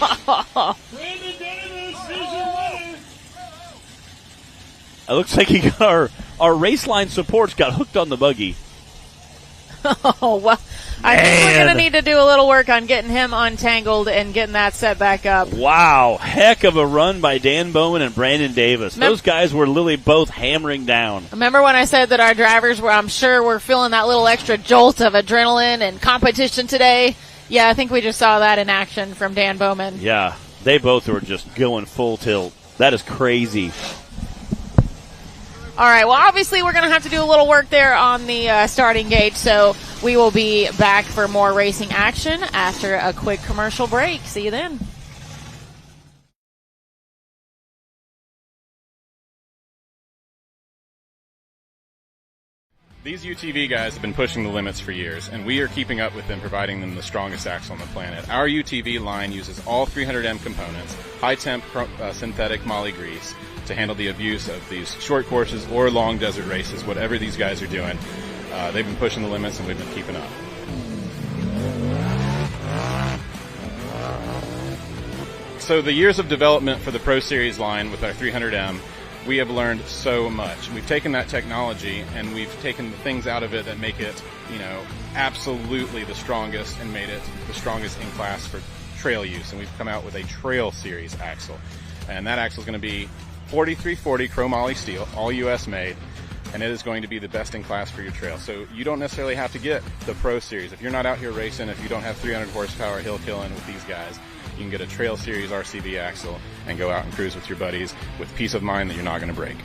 Brandon Davis is your winner. It looks like he got our race line supports got hooked on the buggy. Oh, well, I think we're Man. going to need to do a little work on getting him untangled and getting that set back up. Wow. Heck of a run by Dan Bowman and Brandon Davis. Those guys were literally both hammering down. Remember when I said that our drivers were, I'm sure, were feeling that little extra jolt of adrenaline and competition today? Yeah, I think we just saw that in action from Dan Bowman. Yeah. They both were just going full tilt. That is crazy. All right, well, obviously we're going to have to do a little work there on the starting gate, so we will be back for more racing action after a quick commercial break. See you then. These UTV guys have been pushing the limits for years, and we are keeping up with them, providing them the strongest axle on the planet. Our UTV line uses all 300M components, high-temp synthetic moly grease, to handle the abuse of these short courses or long desert races, whatever these guys are doing. They've been pushing the limits, and we've been keeping up. So the years of development for the Pro Series line with our 300M, we have learned so much. We've taken that technology and we've taken the things out of it that make it, absolutely the strongest, and made it the strongest in class for trail use. And we've come out with a Trail Series axle. And that axle is going to be 4340 chromoly steel, all U.S. made, and it is going to be the best in class for your trail. So you don't necessarily have to get the Pro Series. If you're not out here racing, if you don't have 300 horsepower hill killing with these guys, you can get a Trail Series RCV axle and go out and cruise with your buddies with peace of mind that you're not going to break.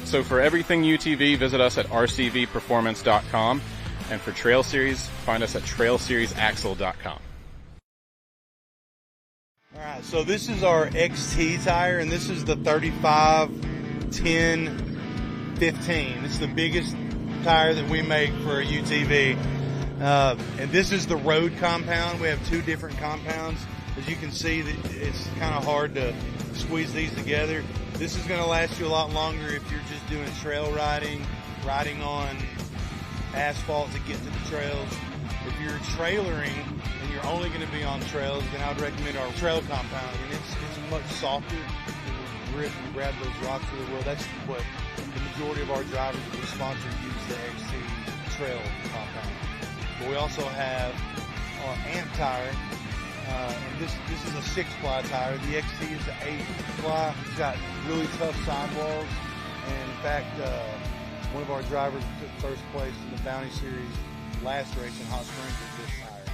So for everything UTV, visit us at rcvperformance.com. And for Trail Series, find us at trailseriesaxle.com. All right, so this is our XT tire, and this is the 35-10-15. This is the biggest tire that we make for a UTV. And this is the road compound. We have two different compounds. As you can see, it's kind of hard to squeeze these together. This is going to last you a lot longer if you're just doing trail riding on asphalt to get to the trails. If you're trailering and you're only going to be on trails, then I would recommend our trail compound. And it's much softer. You grip and grab those rocks really well. That's what the majority of our drivers that we sponsor use, the XT trail compound. But we also have our AMP tire. And this is a 6-ply tire. The XT is the 8-ply. It's got really tough sidewalls. And in fact, one of our drivers took first place in the Bounty Series last race in Hot Springs with this tire.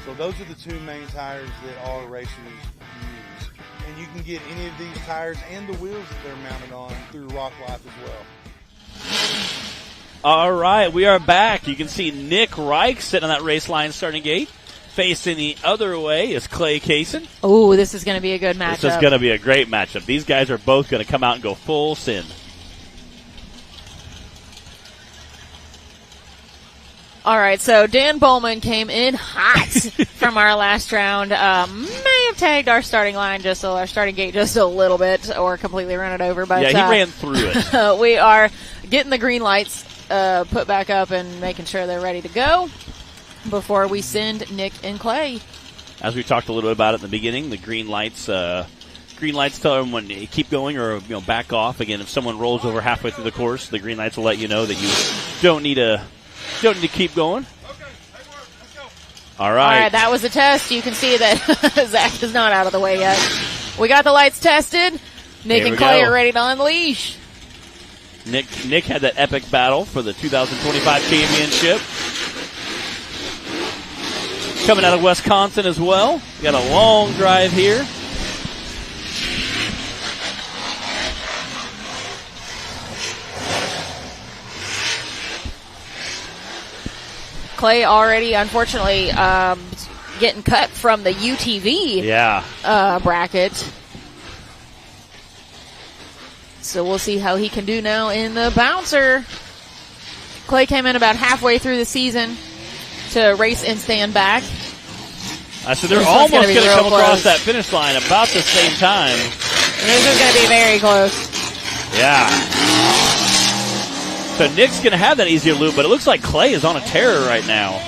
So those are the two main tires that all racers use. And you can get any of these tires and the wheels that they're mounted on through Rock Life as well. All right, we are back. You can see Nick Reich sitting on that race line starting gate. Facing the other way is Clay Kaysen. Oh, this is going to be a good matchup. This is going to be a great matchup. These guys are both going to come out and go full send. All right, so Dan Bowman came in hot from our last round. May have tagged our starting line our starting gate just a little bit, or completely run it over. But yeah, he ran through it. We are getting the green lights put back up and making sure they're ready to go before we send Nick and Clay. As we talked a little bit about at the beginning, the green lights tell them when you keep going or back off. Again, if someone rolls over halfway through the course, the green lights will let you know that you don't need to keep going. All right. All right, that was a test. You can see that Zach is not out of the way yet. We got the lights tested. Nick and Clay are ready to unleash. Nick had that epic battle for the 2025 championship. Coming out of Wisconsin as well. We got a long drive here. Clay already, unfortunately, getting cut from the UTV bracket. So we'll see how he can do now in the bouncer. Clay came in about halfway through the season to race and stand back. So they're almost going to come across that finish line about the same time. This is going to be very close. Yeah. So Nick's going to have that easier loop, but it looks like Clay is on a tear right now.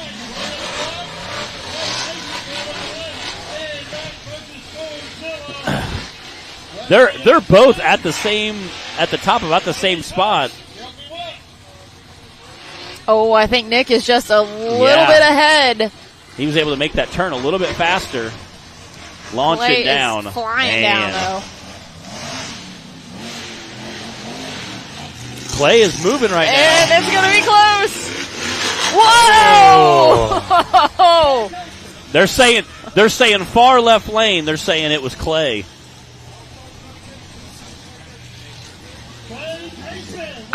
They're both at the top, about the same spot. Oh, I think Nick is just a little bit ahead. He was able to make that turn a little bit faster. Launch Clay it down. is flying down, though. Clay is moving right now. And it's going to be close. Whoa! Oh. They're saying far left lane. They're saying it was Clay.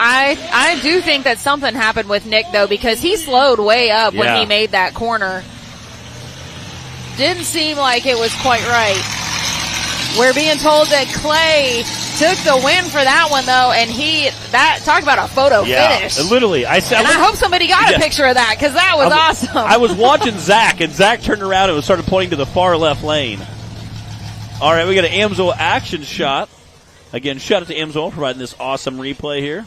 I do think that something happened with Nick, though, because he slowed way up when he made that corner. Didn't seem like it was quite right. We're being told that Clay took the win for that one, though, and talk about a photo finish. Literally. I hope somebody got a picture of that, because that was awesome. I was watching Zach, and Zach turned around and started pointing to the far left lane. All right, we got an Amsoil action shot. Again, shout out to Amsoil providing this awesome replay here.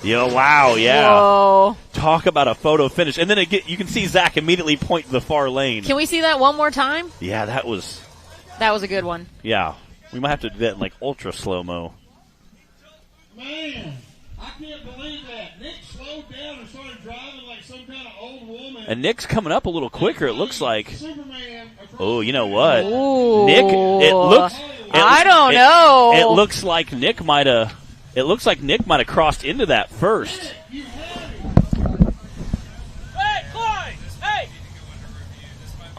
Yo, wow, yeah. Whoa. Talk about a photo finish. And then you can see Zach immediately point to the far lane. Can we see that one more time? Yeah, that was a good one. Yeah. We might have to do that in like ultra slow-mo. Man, I can't believe that. Nick slowed down and started driving like some kind of old woman. And Nick's coming up a little quicker, it looks like. Superman. Oh, you know what? Ooh. Nick, I don't know. It looks like Nick might have crossed into that first.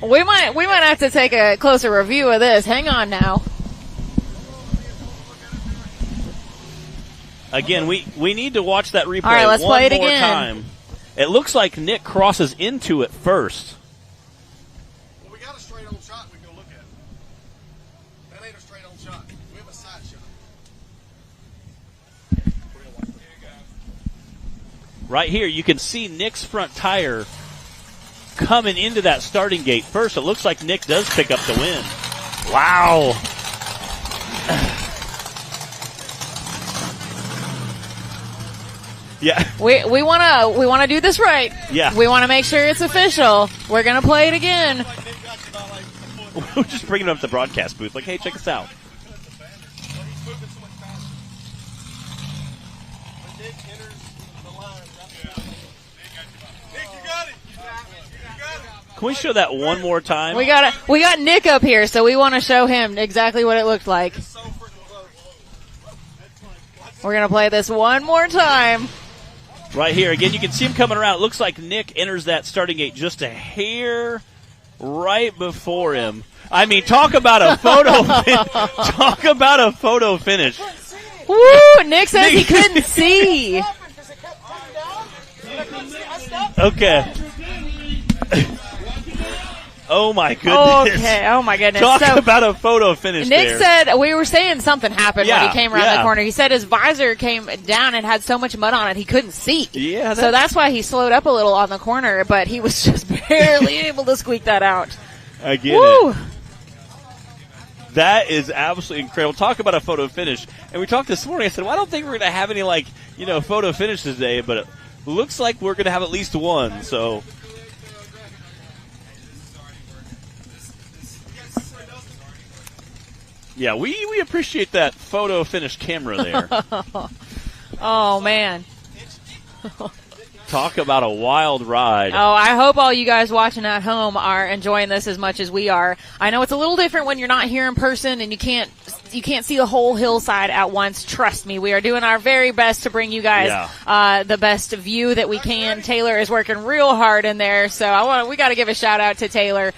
We might have to take a closer review of this. Hang on now. Again, we need to watch that replay. All right, let's one play it more again. time. It looks like Nick crosses into it first. Well, we got a straight on shot we can look at. That ain't a straight on shot. We have a side shot. Right here, you can see Nick's front tire coming into that starting gate first. It looks like Nick does pick up the win. Wow. Yeah. We wanna do this right. Yeah. We wanna make sure it's official. We're gonna play it again. We're just bringing it up to the broadcast booth. Like, hey, check us out. Can we show that one more time? We got Nick up here, so we want to show him exactly what it looked like. We're gonna play this one more time. Right here, again, you can see him coming around. It looks like Nick enters that starting gate just a hair right before him. I mean, talk about a photo. Talk about a photo finish. Woo! Nick says he couldn't see. Okay. Oh my goodness. Okay. Oh my goodness. Talk about a photo finish. Nick there. said we were saying something happened when he came around the corner. He said his visor came down and had so much mud on it he couldn't see. Yeah. So that's why he slowed up a little on the corner, but he was just barely able to squeak that out. I get it. That is absolutely incredible. Talk about a photo finish. And we talked this morning. I said, well, I don't think we're going to have any photo finishes today, but it looks like we're going to have at least one. So. Yeah, we appreciate that photo finish camera there. Oh, man. Talk about a wild ride. Oh, I hope all you guys watching at home are enjoying this as much as we are. I know it's a little different when you're not here in person and you can't see the whole hillside at once. Trust me, we are doing our very best to bring you guys the best view that we can. Taylor is working real hard in there, so we got to give a shout out to Taylor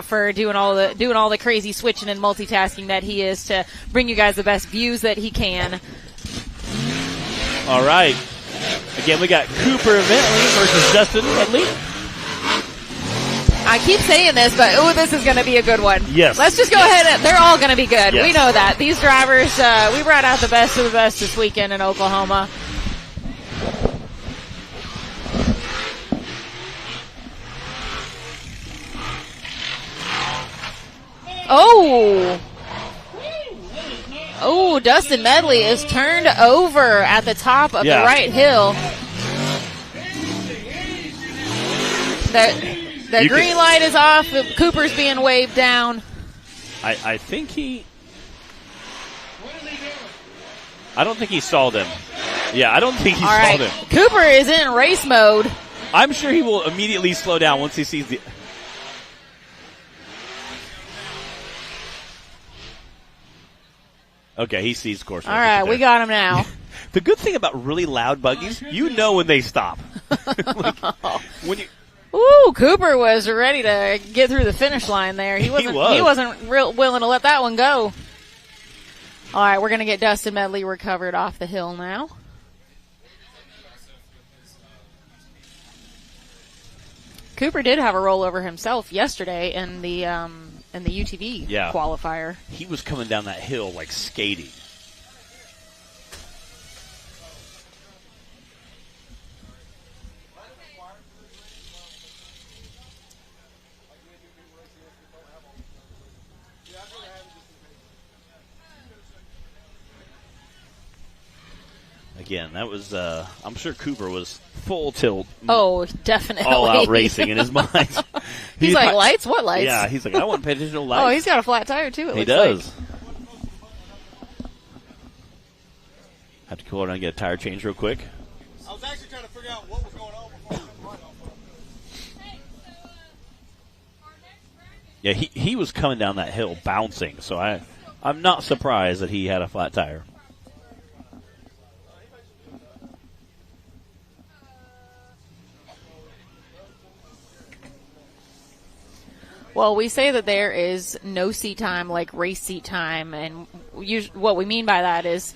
for doing all the crazy switching and multitasking that he is to bring you guys the best views that he can. All right. Again, we got Cooper Bentley versus Justin Bentley. I keep saying this, but this is going to be a good one. Yes. Let's just go ahead. They're all going to be good. Yes. We know that. These drivers, we brought out the best of the best this weekend in Oklahoma. Oh. Oh, Dustin Medley is turned over at the top of the right hill. The green light is off. Cooper's being waved down. I think he... I don't think he saw them. Yeah, I don't think he saw them. Cooper is in race mode. I'm sure he will immediately slow down once he sees the... Okay, he sees course. All right, we got him now. The good thing about really loud buggies, you know when they stop. When you... Ooh, Cooper was ready to get through the finish line there. He wasn't real willing to let that one go. All right, we're going to get Dustin Medley recovered off the hill now. Cooper did have a rollover himself yesterday in the UTV qualifier. He was coming down that hill like skating. Again, that was, I'm sure Cooper was full tilt. Oh, definitely. All out racing in his mind. He's like, lights? What lights? Yeah, he's like, I want to pay attention to lights. Oh, he's got a flat tire, too. He does. Have to go around and get a tire change real quick. I was actually trying to figure out what was going on before. Yeah, he was coming down that hill bouncing, so I'm not surprised that he had a flat tire. Well, we say that there is no seat time like race seat time, and what we mean by that is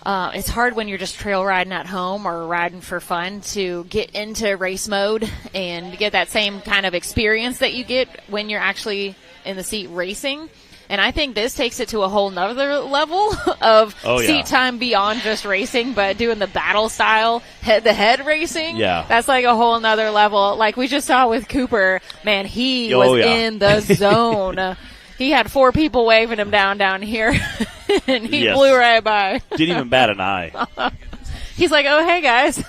it's hard when you're just trail riding at home or riding for fun to get into race mode and get that same kind of experience that you get when you're actually in the seat racing. And I think this takes it to a whole nother level of seat time beyond just racing, but doing the battle style head-to-head racing. Yeah. That's like a whole nother level. Like we just saw with Cooper, man, he was in the zone. He had 4 people waving him down here, and he blew right by. Didn't even bat an eye. He's like, oh, hey, guys.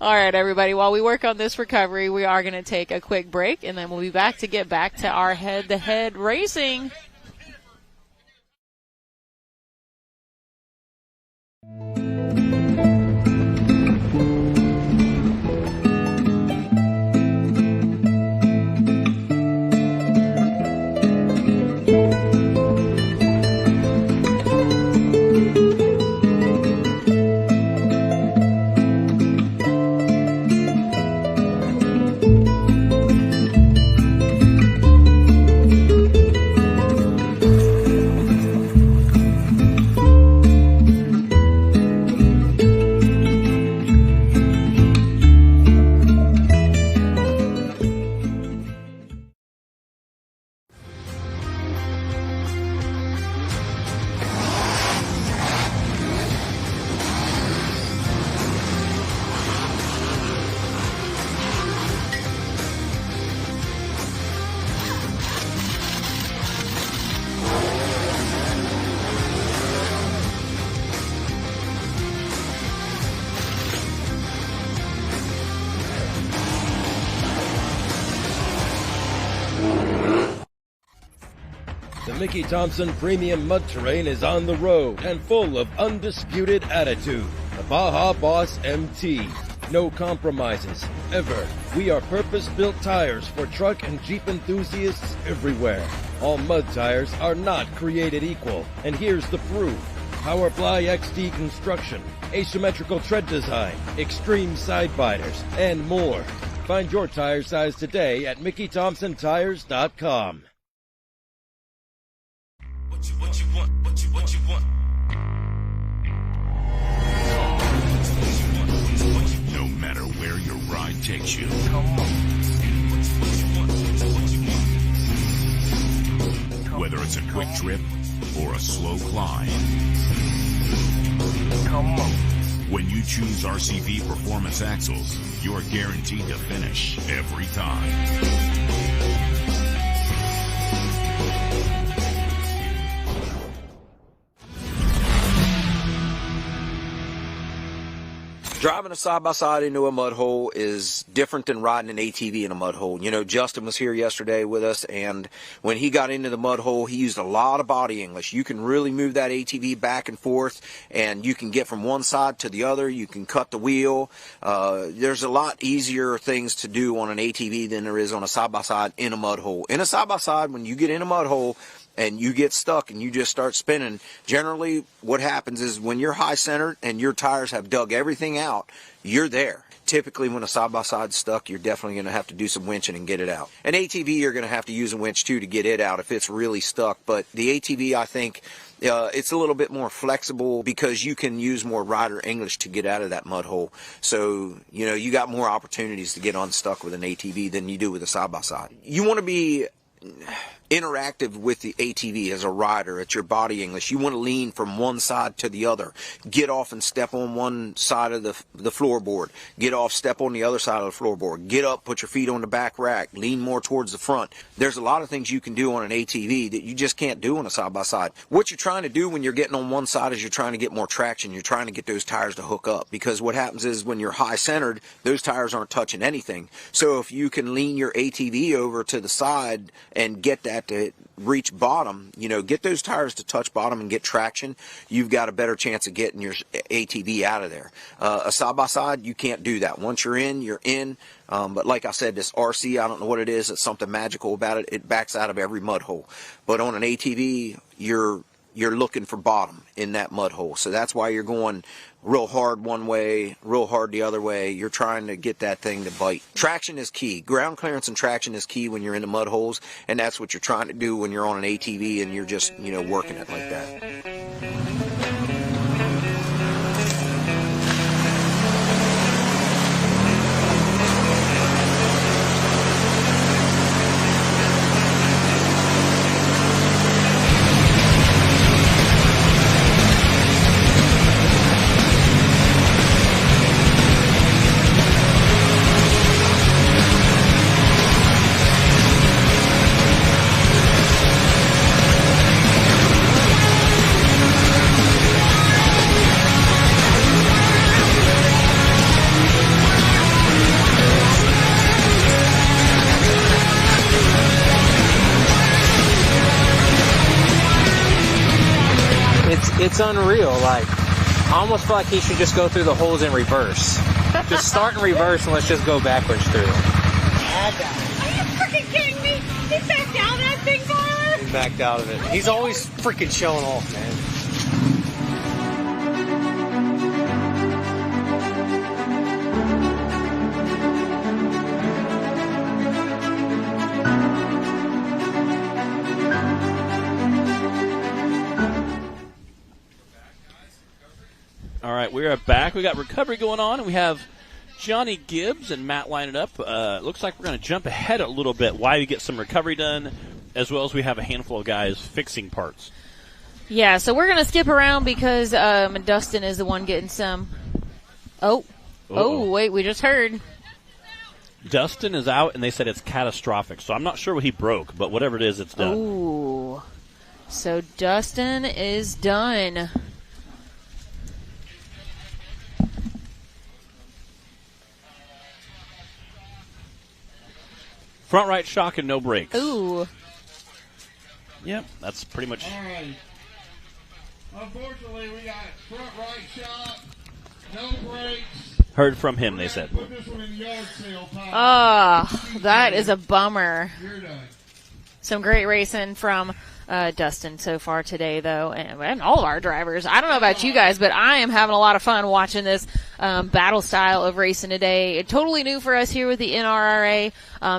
All right, everybody, while we work on this recovery, we are going to take a quick break, and then we'll be back to get back to our head-to-head racing. Mickey Thompson Premium Mud Terrain is on the road and full of undisputed attitude. The Baja Boss MT. No compromises, ever. We are purpose-built tires for truck and Jeep enthusiasts everywhere. All mud tires are not created equal, and here's the proof. Powerply XD construction, asymmetrical tread design, extreme side biters, and more. Find your tire size today at MickeyThompsonTires.com. What you want. No matter where your ride takes you. Whether it's a quick trip or a slow climb. When you choose RCV Performance Axles, you're guaranteed to finish every time. Driving a side-by-side into a mud hole is different than riding an ATV in a mud hole. You know, Justin was here yesterday with us, and when he got into the mud hole, he used a lot of body English. You can really move that ATV back and forth, and you can get from one side to the other. You can cut the wheel. There's a lot easier things to do on an ATV than there is on a side-by-side in a mud hole. In a side-by-side, when you get in a mud hole, and you get stuck and you just start spinning, generally what happens is when you're high centered and your tires have dug everything out, you're there. Typically when a side-by-side's stuck, you're definitely going to have to do some winching and get it out. An ATV, you're going to have to use a winch too to get it out if it's really stuck. But the ATV, I think, it's a little bit more flexible because you can use more rider English to get out of that mud hole. So, you know, you got more opportunities to get unstuck with an ATV than you do with a side-by-side. You want to be interactive with the ATV as a rider. It's your body English. You want to lean from one side to the other. Get off and step on one side of the floorboard. Get off, step on the other side of the floorboard. Get up, put your feet on the back rack. Lean more towards the front. There's a lot of things you can do on an ATV that you just can't do on a side-by-side. What you're trying to do when you're getting on one side is you're trying to get more traction. You're trying to get those tires to hook up, because what happens is when you're high-centered, those tires aren't touching anything. So if you can lean your ATV over to the side and get that to reach bottom, you know, get those tires to touch bottom and get traction, you've got a better chance of getting your ATV out of there. A side-by-side, you can't do that. Once you're in, you're in. But like I said, this RC, I don't know what it is. It's something magical about it. It backs out of every mud hole. But on an ATV, you're looking for bottom in that mud hole. So that's why you're going real hard one way, real hard the other way. You're trying to get that thing to bite. Traction is key. Ground clearance and traction is key when you're in the mud holes, and that's what you're trying to do when you're on an ATV and you're just, you know, working it like that. It's unreal. Like, I almost feel like he should just go through the holes in reverse. Just start in reverse and let's just go backwards through it. Are you freaking kidding me? He backed out of that thing, Tyler? He backed out of it. He's always freaking showing off, man. All right, we are back. We got recovery going on, and we have Johnny Gibbs and Matt lining up. Looks like we're going to jump ahead a little bit while we get some recovery done, as well as we have a handful of guys fixing parts. Yeah, so we're going to skip around because Dustin is the one getting some. Oh, wait, we just heard. Dustin is out, and they said it's catastrophic. So I'm not sure what he broke, but whatever it is, it's done. Ooh. So Dustin is done. Front right shock and no brakes. Ooh. Yep, that's pretty much. All right. Unfortunately, we got front right shock, no brakes. Heard from him, they said. Put this one in the yard sale pile. Oh, that is a bummer. You're done. Some great racing from Dustin so far today, though, and all of our drivers. I don't know about you guys, but I am having a lot of fun watching this battle style of racing today. Totally new for us here with the NRRA.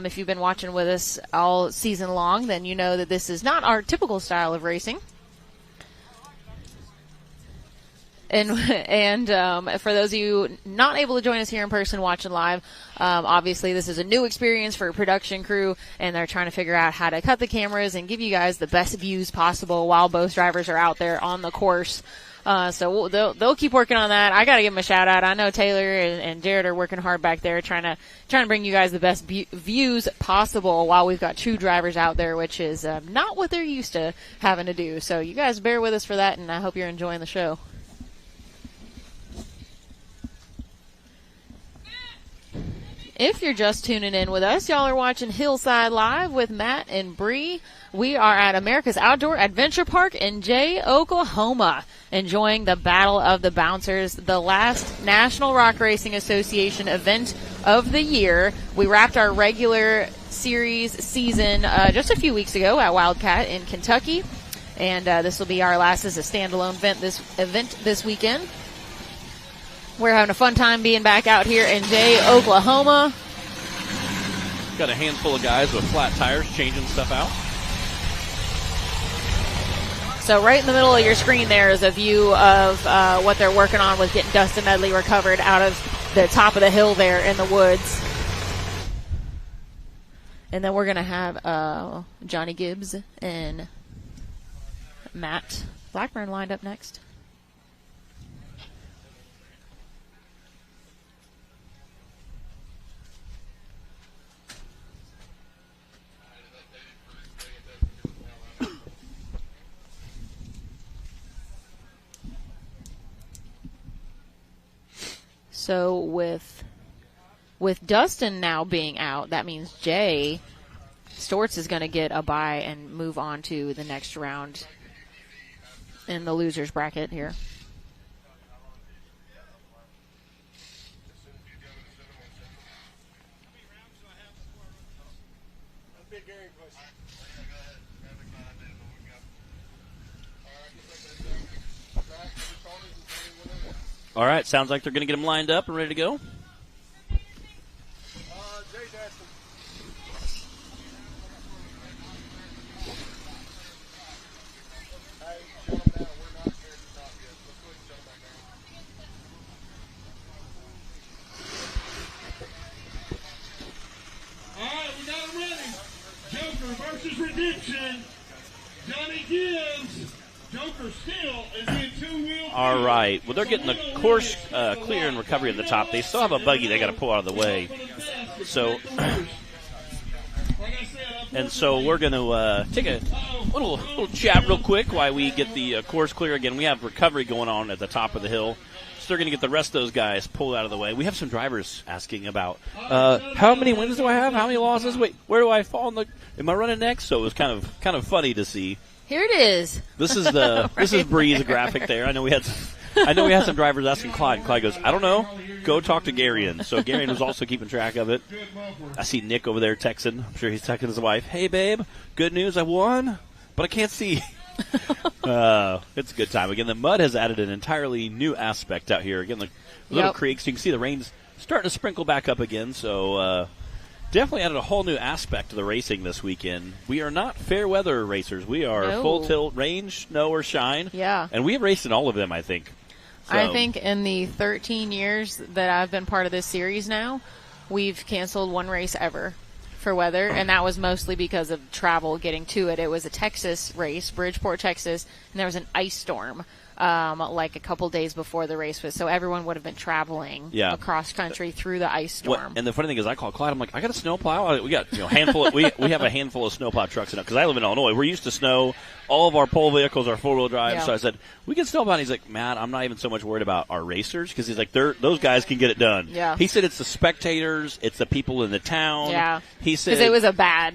If you've been watching with us all season long, then you know that this is not our typical style of racing. And for those of you not able to join us here in person watching live, obviously this is a new experience for a production crew, and they're trying to figure out how to cut the cameras and give you guys the best views possible while both drivers are out there on the course. So they'll keep working on that. I got to give them a shout out. I know Taylor and Jared are working hard back there trying to bring you guys the best views possible while we've got two drivers out there, which is not what they're used to having to do. So you guys bear with us for that, and I hope you're enjoying the show. If you're just tuning in with us, y'all are watching Hillside Live with Matt and Bree. We are at America's Outdoor Adventure Park in Jay, Oklahoma, enjoying the Battle of the Bouncers, the last National Rock Racing Association event of the year. We wrapped our regular series season just a few weeks ago at Wildcat in Kentucky, and this will be our last as a standalone event this weekend. We're having a fun time being back out here in Jay, Oklahoma. Got a handful of guys with flat tires changing stuff out. So right in the middle of your screen there is a view of what they're working on with getting Dustin Medley recovered out of the top of the hill there in the woods. And then we're going to have Johnny Gibbs and Matt Blackburn lined up next. So with Dustin now being out, that means Jay Stortz is going to get a bye and move on to the next round in the losers bracket here. All right, sounds like they're going to get them lined up and ready to go. Versus Redemption. Johnny Gibbs. Joker still is in two-wheel. All right. Well, they're getting the course clear and recovery at the top. They still have a buggy they got to pull out of the way. So, and so we're going to take a little chat real quick while we get the course clear. Again, we have recovery going on at the top of the hill. So they're going to get the rest of those guys pulled out of the way. We have some drivers asking about how many wins do I have? How many losses? Wait, where do I fall? Am I running next? So it was kind of funny to see. Here it is. This is Bree's graphic there. I know we had some drivers asking Clyde. Clyde goes, I don't know. Go talk to Garion. So Garion was also keeping track of it. I see Nick over there texting. I'm sure he's texting his wife. Hey babe, good news. I won, but I can't see. It's a good time. Again, the mud has added an entirely new aspect out here. Again, the little creeks. You can see the rain's starting to sprinkle back up again. So definitely added a whole new aspect to the racing this weekend. We are not fair weather racers. We are full tilt, rain, snow, or shine. Yeah. And we have raced in all of them, I think. So, I think in the 13 years that I've been part of this series now, we've canceled one race ever for weather, and that was mostly because of travel getting to it. It was a Texas race, Bridgeport, Texas, and there was an ice storm like a couple days before the race was, so everyone would have been traveling across country through the ice storm. And the funny thing is, I called Clyde. I'm like, I got a snowplow. We got handful. We have a handful of snowplow trucks in it because I live in Illinois. We're used to snow. All of our pole vehicles are four-wheel drive. Yeah. So I said, we can snowplow. And he's like, Matt, I'm not even so much worried about our racers because he's like, those guys can get it done. Yeah. He said it's the spectators, it's the people in the town. Yeah. He said because it was a bad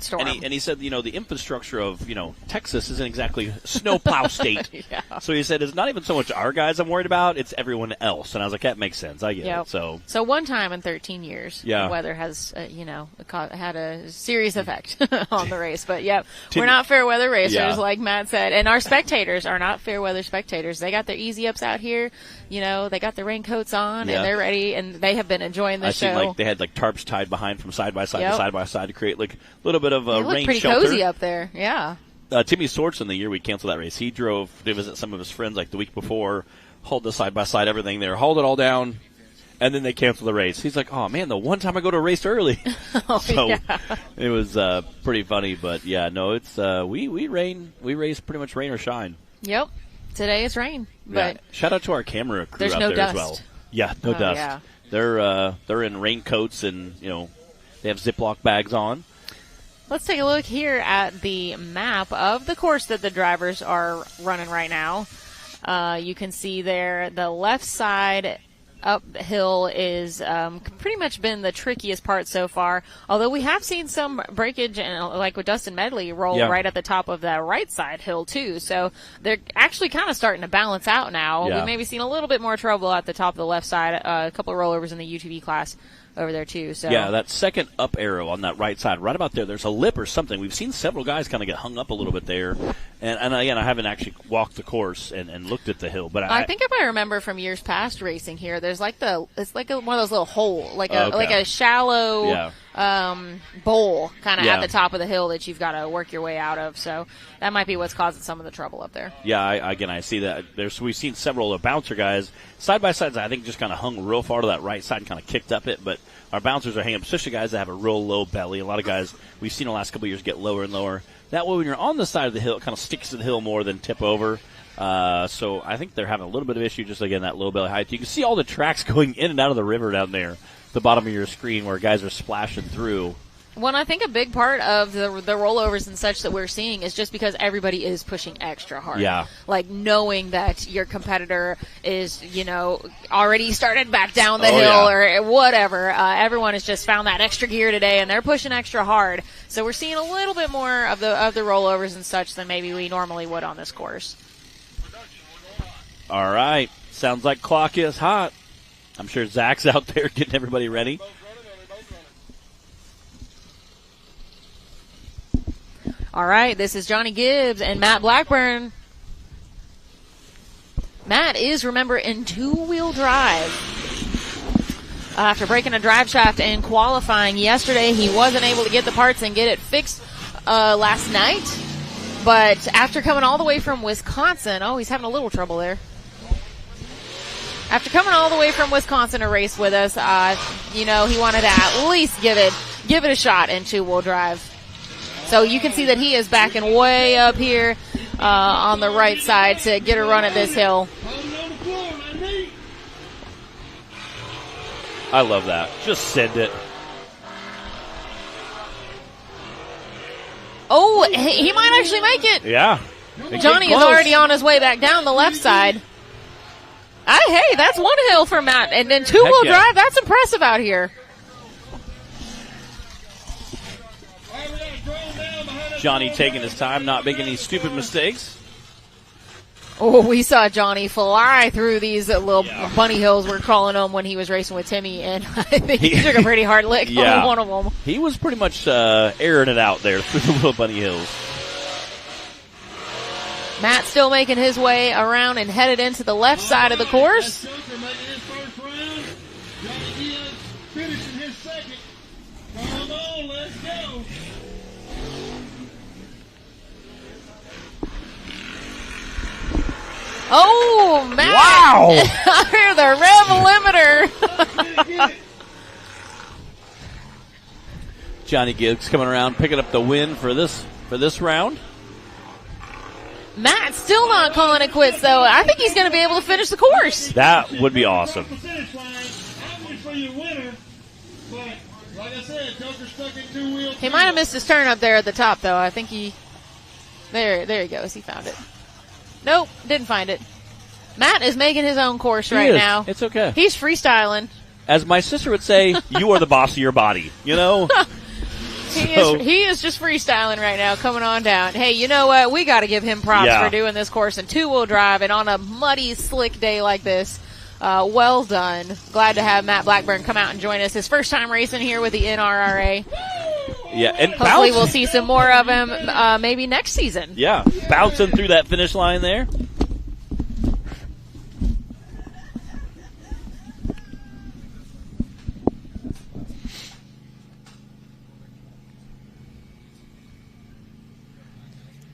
storm. And he said, the infrastructure of Texas isn't exactly snowplow state. Yeah. So he said it's not even so much our guys I'm worried about; it's everyone else. And I was like, that makes sense. I get it. So one time in 13 years, the weather has had a serious effect on the race. But we're not fair weather racers, like Matt said. And our spectators are not fair weather spectators. They got their easy ups out here. They got their raincoats on and they're ready, and they have been enjoying the show. I see, they had tarps tied behind from side by side to side by side to create a little bit of a rain pretty shelter. Cozy up there, yeah. Timmy Swartzen, the year we canceled that race, he drove to visit some of his friends the week before, hauled the side by side everything there, hauled it all down, and then they canceled the race. He's like, oh man, the one time I go to a race early. It was pretty funny, but it's we race pretty much rain or shine. Yep. Today it's rain. But shout out to our camera crew there's out no there dust. as well. Yeah, no dust. Yeah. They're in raincoats and they have Ziploc bags on. Let's take a look here at the map of the course that the drivers are running right now. You can see there the left side uphill is pretty much been the trickiest part so far. Although we have seen some breakage, and like with Dustin Medley, roll right at the top of that right side hill too. So they're actually kind of starting to balance out now. We've maybe seen a little bit more trouble at the top of the left side. A couple of rollovers in the UTV class over there too. So yeah, that second up arrow on that right side, right about there, there's a lip or something. We've seen several guys kind of get hung up a little bit there. And again, I haven't actually walked the course and looked at the hill, but I think if I remember from years past racing here, there's like it's like one of those little hole, like a shallow bowl kind of at the top of the hill that you've got to work your way out of. So that might be what's causing some of the trouble up there. Yeah, I see that. We've seen several of the bouncer guys side by sides. I think just kind of hung real far to that right side and kind of kicked up it, but our bouncers are hanging, especially guys that have a real low belly. A lot of guys we've seen the last couple of years get lower and lower. That way, when you're on the side of the hill, it kind of sticks to the hill more than tip over. So I think they're having a little bit of issue just, again, that low belly height. You can see all the tracks going in and out of the river down there, the bottom of your screen where guys are splashing through. Well, I think a big part of the rollovers and such that we're seeing is just because everybody is pushing extra hard. Yeah. Like knowing that your competitor is, already started back down the hill or whatever. Everyone has just found that extra gear today and they're pushing extra hard. So we're seeing a little bit more of the rollovers and such than maybe we normally would on this course. All right. Sounds like clock is hot. I'm sure Zach's out there getting everybody ready. All right, this is Johnny Gibbs and Matt Blackburn. Matt is, remember, in two-wheel drive. After breaking a drive shaft in qualifying yesterday, he wasn't able to get the parts and get it fixed last night. But after coming all the way from Wisconsin, he's having a little trouble there. After coming all the way from Wisconsin to race with us, he wanted to at least give it a shot in two-wheel drive. So you can see that he is backing way up here on the right side to get a run at this hill. I love that. Just send it. Oh, he might actually make it. Yeah. Johnny is already on his way back down the left side. Hey, that's one hill for Matt. And then two-wheel drive, that's impressive out here. Johnny taking his time, not making any stupid mistakes. Oh, we saw Johnny fly through these little bunny hills, we're calling them, when he was racing with Timmy, and I think he took a pretty hard lick on one of them. He was pretty much airing it out there through the little bunny hills. Matt still making his way around and headed into the left side of the course. Oh, Matt. Wow. I hear the rev limiter. Johnny Gibbs coming around, picking up the win for this round. Matt's still not calling it quits, though. I think he's going to be able to finish the course. That would be awesome. He might have missed his turn up there at the top, though. I think there he goes. He found it. Nope, didn't find it. Matt is making his own course right now. It's okay. He's freestyling. As my sister would say, you are the boss of your body, He is just freestyling right now, coming on down. Hey, you know what? We got to give him props for doing this course in two-wheel drive and on a muddy, slick day like this. Well done. Glad to have Matt Blackburn come out and join us. His first time racing here with the NRRA. Yeah, and hopefully we'll see some more of him maybe next season. Yeah, bouncing through that finish line there.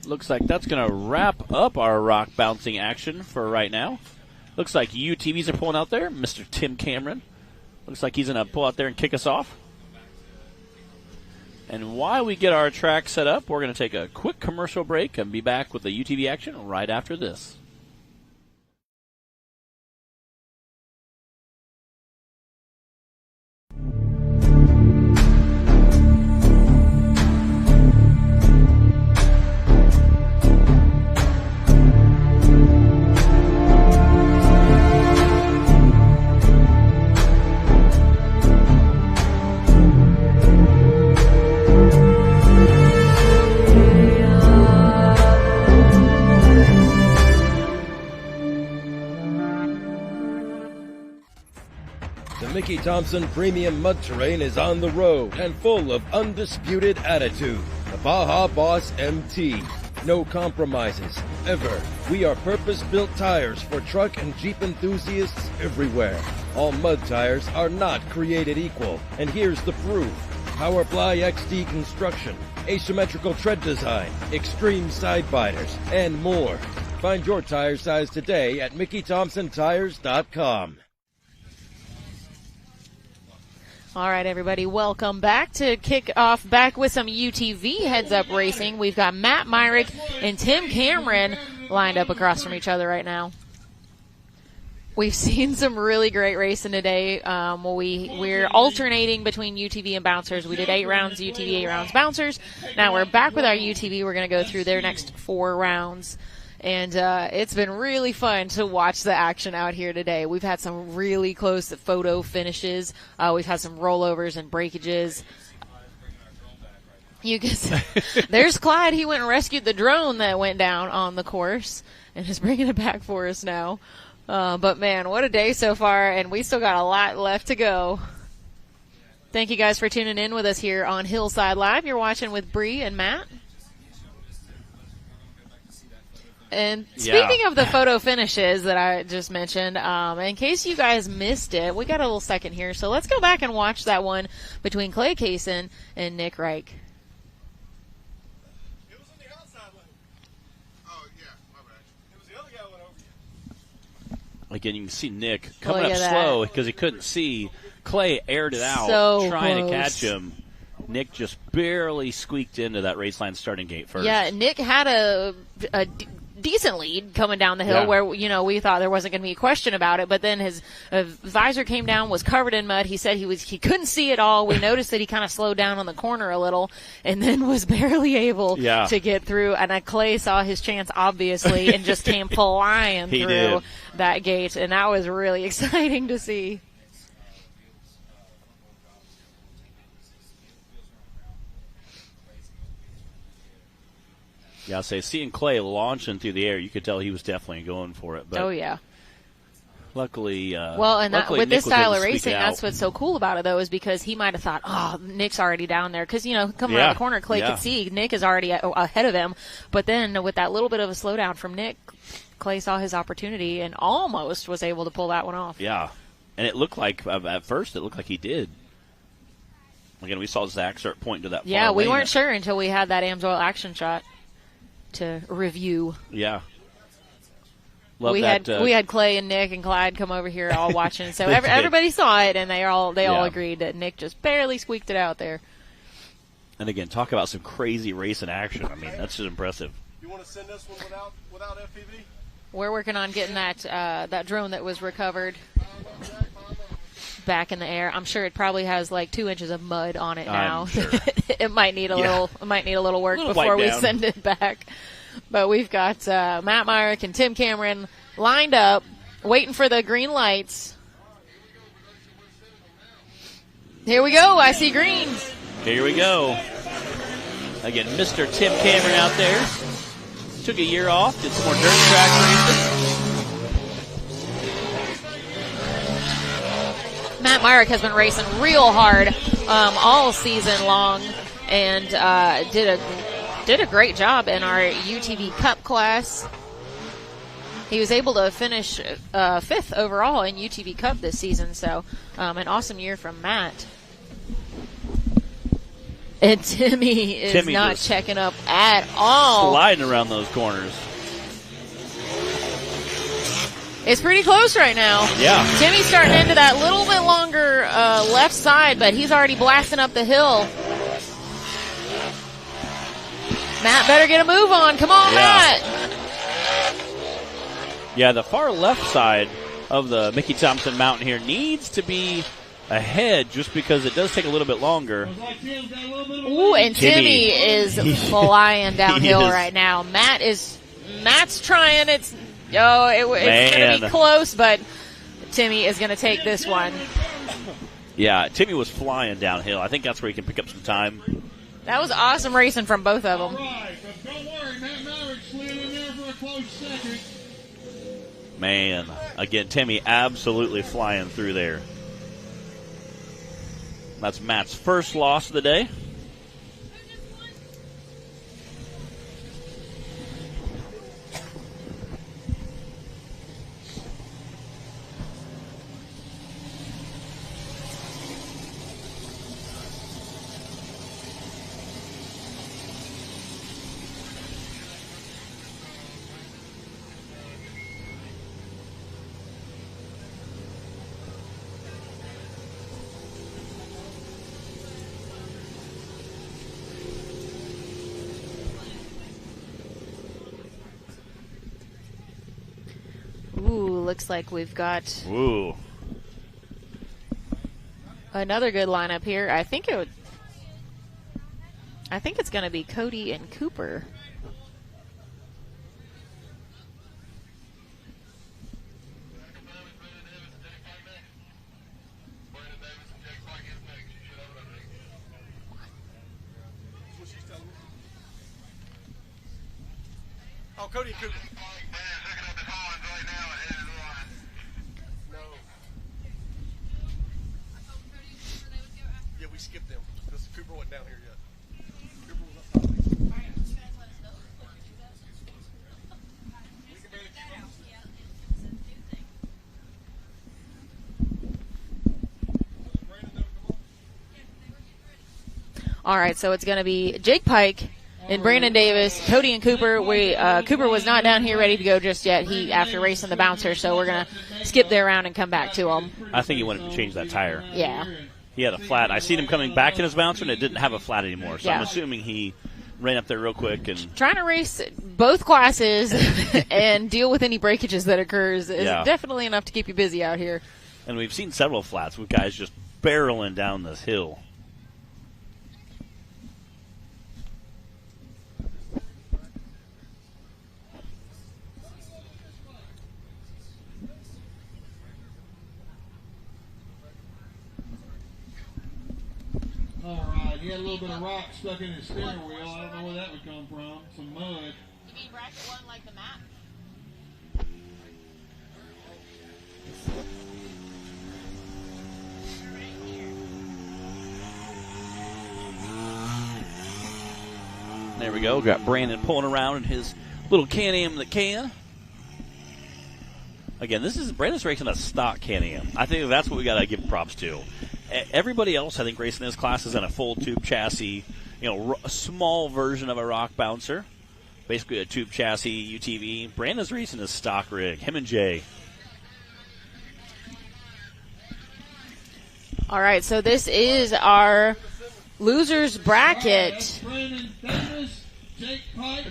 Looks like that's going to wrap up our rock bouncing action for right now. Looks like UTVs are pulling out there. Mr. Tim Cameron. Looks like he's going to pull out there and kick us off. And while we get our track set up, we're going to take a quick commercial break and be back with the UTV action right after this. Mickey Thompson Premium Mud Terrain is on the road and full of undisputed attitude. The Baja Boss MT. No compromises, ever. We are purpose-built tires for truck and Jeep enthusiasts everywhere. All mud tires are not created equal, and here's the proof. Powerfly XD construction, asymmetrical tread design, extreme side biters, and more. Find your tire size today at MickeyThompsonTires.com. All right, everybody, welcome back to kick off back with some UTV heads-up racing. We've got Matt Myrick and Tim Cameron lined up across from each other right now. We've seen some really great racing today. We're alternating between UTV and bouncers. We did 8 rounds UTV, 8 rounds bouncers. Now we're back with our UTV. We're going to go through their next 4 rounds. And it's been really fun to watch the action out here today. We've had some really close photo finishes. We've had some rollovers and breakages. You can see, there's Clyde. He went and rescued the drone that went down on the course and is bringing it back for us now. But, man, what a day so far, and we still got a lot left to go. Thank you guys for tuning in with us here on Hillside Live. You're watching with Bree and Matt. And speaking of the photo finishes that I just mentioned, in case you guys missed it, we got a little second here. So let's go back and watch that one between Clay Kaysen and Nick Reich. It was on the outside lane. Oh, yeah, my bad. It was the other guy went over you. Again, you can see Nick coming up slow because he couldn't see. Clay aired it out, trying to catch him. Nick just barely squeaked into that race line starting gate first. Yeah, Nick had a decent lead coming down the hill where, we thought there wasn't going to be a question about it, but then his visor came down, was covered in mud. He said he couldn't see it all. We noticed that he kind of slowed down on the corner a little and then was barely able to get through. And Clay saw his chance, obviously, and just came flying through that gate. And that was really exciting to see. Yeah, I'll say seeing Clay launching through the air, you could tell he was definitely going for it. But luckily, with this style of racing, that's what's so cool about it, though, is because he might have thought, oh, Nick's already down there. Because, coming around the corner, Clay could see Nick is already ahead of him. But then with that little bit of a slowdown from Nick, Clay saw his opportunity and almost was able to pull that one off. Yeah, and it looked like, at first, he did. Again, we saw Zach start pointing to that far Yeah, we lane. weren't sure until we had that AMSOIL action shot to review. Yeah. We had Clay and Nick and Clyde come over here all watching, so everybody saw it, and they all agreed that Nick just barely squeaked it out there. And again, talk about some crazy racing action. I mean, that's just impressive. You want to send this one without FPV? We're working on getting that drone that was recovered back in the air. I'm sure it probably has like 2 inches of mud on it now. Sure. It might need a little work before we send it back. But we've got Matt Myrick and Tim Cameron lined up, waiting for the green lights. Here we go. I see green. Here we go. Again, Mr. Tim Cameron out there. Took a year off, did some more dirt track racing. Matt Myrick has been racing real hard all season long and did a great job in our UTV Cup class. He was able to finish 5th overall in UTV Cup this season, so an awesome year from Matt. And Timmy is not checking up at all. Sliding around those corners. It's pretty close right now. Yeah. Timmy's starting into that little bit longer left side, but he's already blasting up the hill. Matt better get a move on. Come on, Matt. Yeah, the far left side of the Mickey Thompson Mountain here needs to be ahead just because it does take a little bit longer. Ooh, and Timmy is flying downhill right now. Matt's trying. It's going to be close, but Timmy is going to take this one. Yeah, Timmy was flying downhill. I think that's where he can pick up some time. That was awesome racing from both of them. All right, but don't worry, Matt Maverick slid in there for a close second. Man, again, Timmy absolutely flying through there. That's Matt's first loss of the day. Looks like we've got another good lineup here. I think it's going to be Cody and Cooper. Oh, Cody and Cooper. Yeah, we skipped them because Cooper wasn't down here yet. Cooper was up top. All right, so it's going to be Jake Pike and Brandon Davis, Cody and Cooper. Cooper was not down here ready to go just yet. He after racing the bouncer, so we're going to skip their round and come back to him. I think he wanted to change that tire. Yeah. He had a flat. I seen him coming back in his bouncer, and it didn't have a flat anymore. So yeah. I'm assuming he ran up there real quick. And trying to race both classes and deal with any breakages that occurs is definitely enough to keep you busy out here. And we've seen several flats with guys just barreling down this hill. All right, he had a little bit of rock stuck in his steering wheel. I don't know where that would come from. Some mud. You mean bracket one like the map? There we go. Got Brandon pulling around in his little Can-Am that can. Again, Brandon's racing a stock Can-Am. I think that's what we got to give props to. Everybody else, I think, racing this class is in a full tube chassis, a small version of a rock bouncer, basically a tube chassis UTV. Brandon's racing a stock rig. Him and Jay. All right, so this is our losers bracket.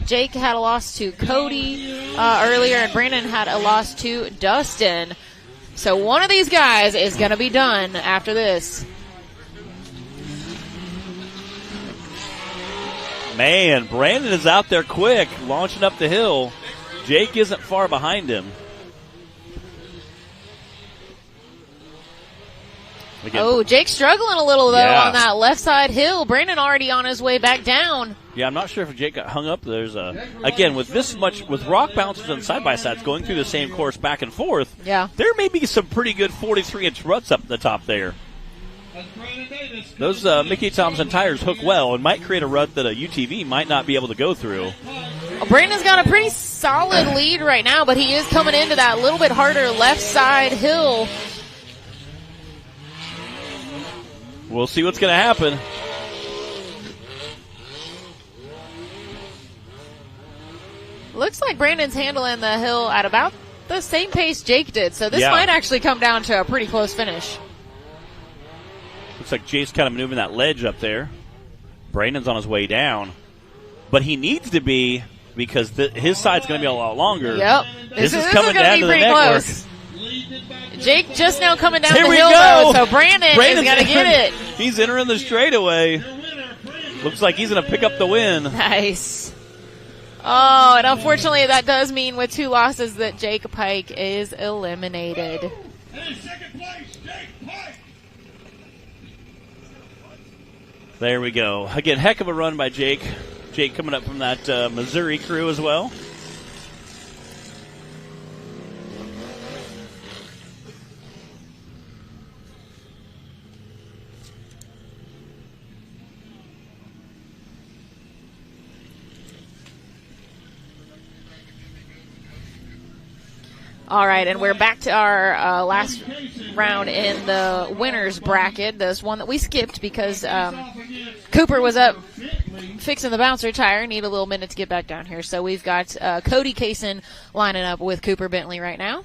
Jake had a loss to Cody earlier, and Brandon had a loss to Dustin. So one of these guys is going to be done after this. Man, Brandon is out there quick, launching up the hill. Jake isn't far behind him. Again, Jake's struggling a little, though, on that left side hill. Brandon already on his way back down. Yeah, I'm not sure if Jake got hung up. Again, with this much, with rock bouncers and side-by-sides going through the same course back and forth, there may be some pretty good 43-inch ruts up the top there. Those Mickey Thompson tires hook well and might create a rut that a UTV might not be able to go through. Brandon's got a pretty solid lead right now, but he is coming into that little bit harder left side hill. We'll see what's going to happen. Looks like Brandon's handling the hill at about the same pace Jake did, so this might actually come down to a pretty close finish. Looks like Jake's kind of maneuvering that ledge up there. Brandon's on his way down. But he needs to be, because his side's going to be a lot longer. Yep. This is coming down to the network. Close. Jake just now coming down the hill, though, so Brandon's got to get it. He's entering the straightaway. Looks like he's going to pick up the win. Nice. Oh, and unfortunately that does mean with two losses that Jake Pike is eliminated. There we go. Again, heck of a run by Jake. Jake coming up from that Missouri crew as well. All right, and we're back to our last round in the winners bracket. This one that we skipped because Cooper was up fixing the bouncer tire. Need a little minute to get back down here. So we've got Cody Kaysen lining up with Cooper Bentley right now.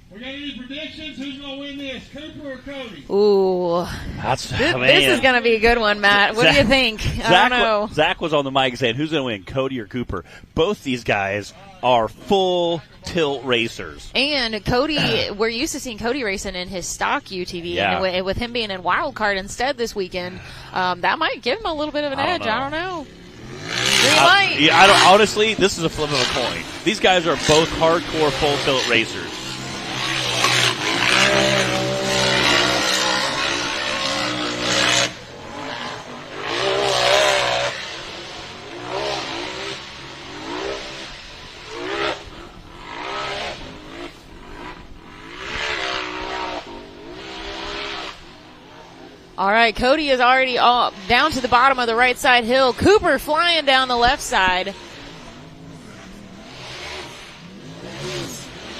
We got any predictions? Who's going to win this, Cooper or Cody? Ooh. This is going to be a good one, Matt. What do you think? I don't know. Zach was on the mic saying, who's going to win, Cody or Cooper? Both these guys are full tilt racers. And Cody, we're used to seeing Cody racing in his stock UTV. Yeah. And with him being in wild card instead this weekend, that might give him a little bit of an edge. I don't know. Honestly, this is a flip of a coin. These guys are both hardcore full tilt racers. All right, Cody is already down to the bottom of the right side hill. Cooper flying down the left side.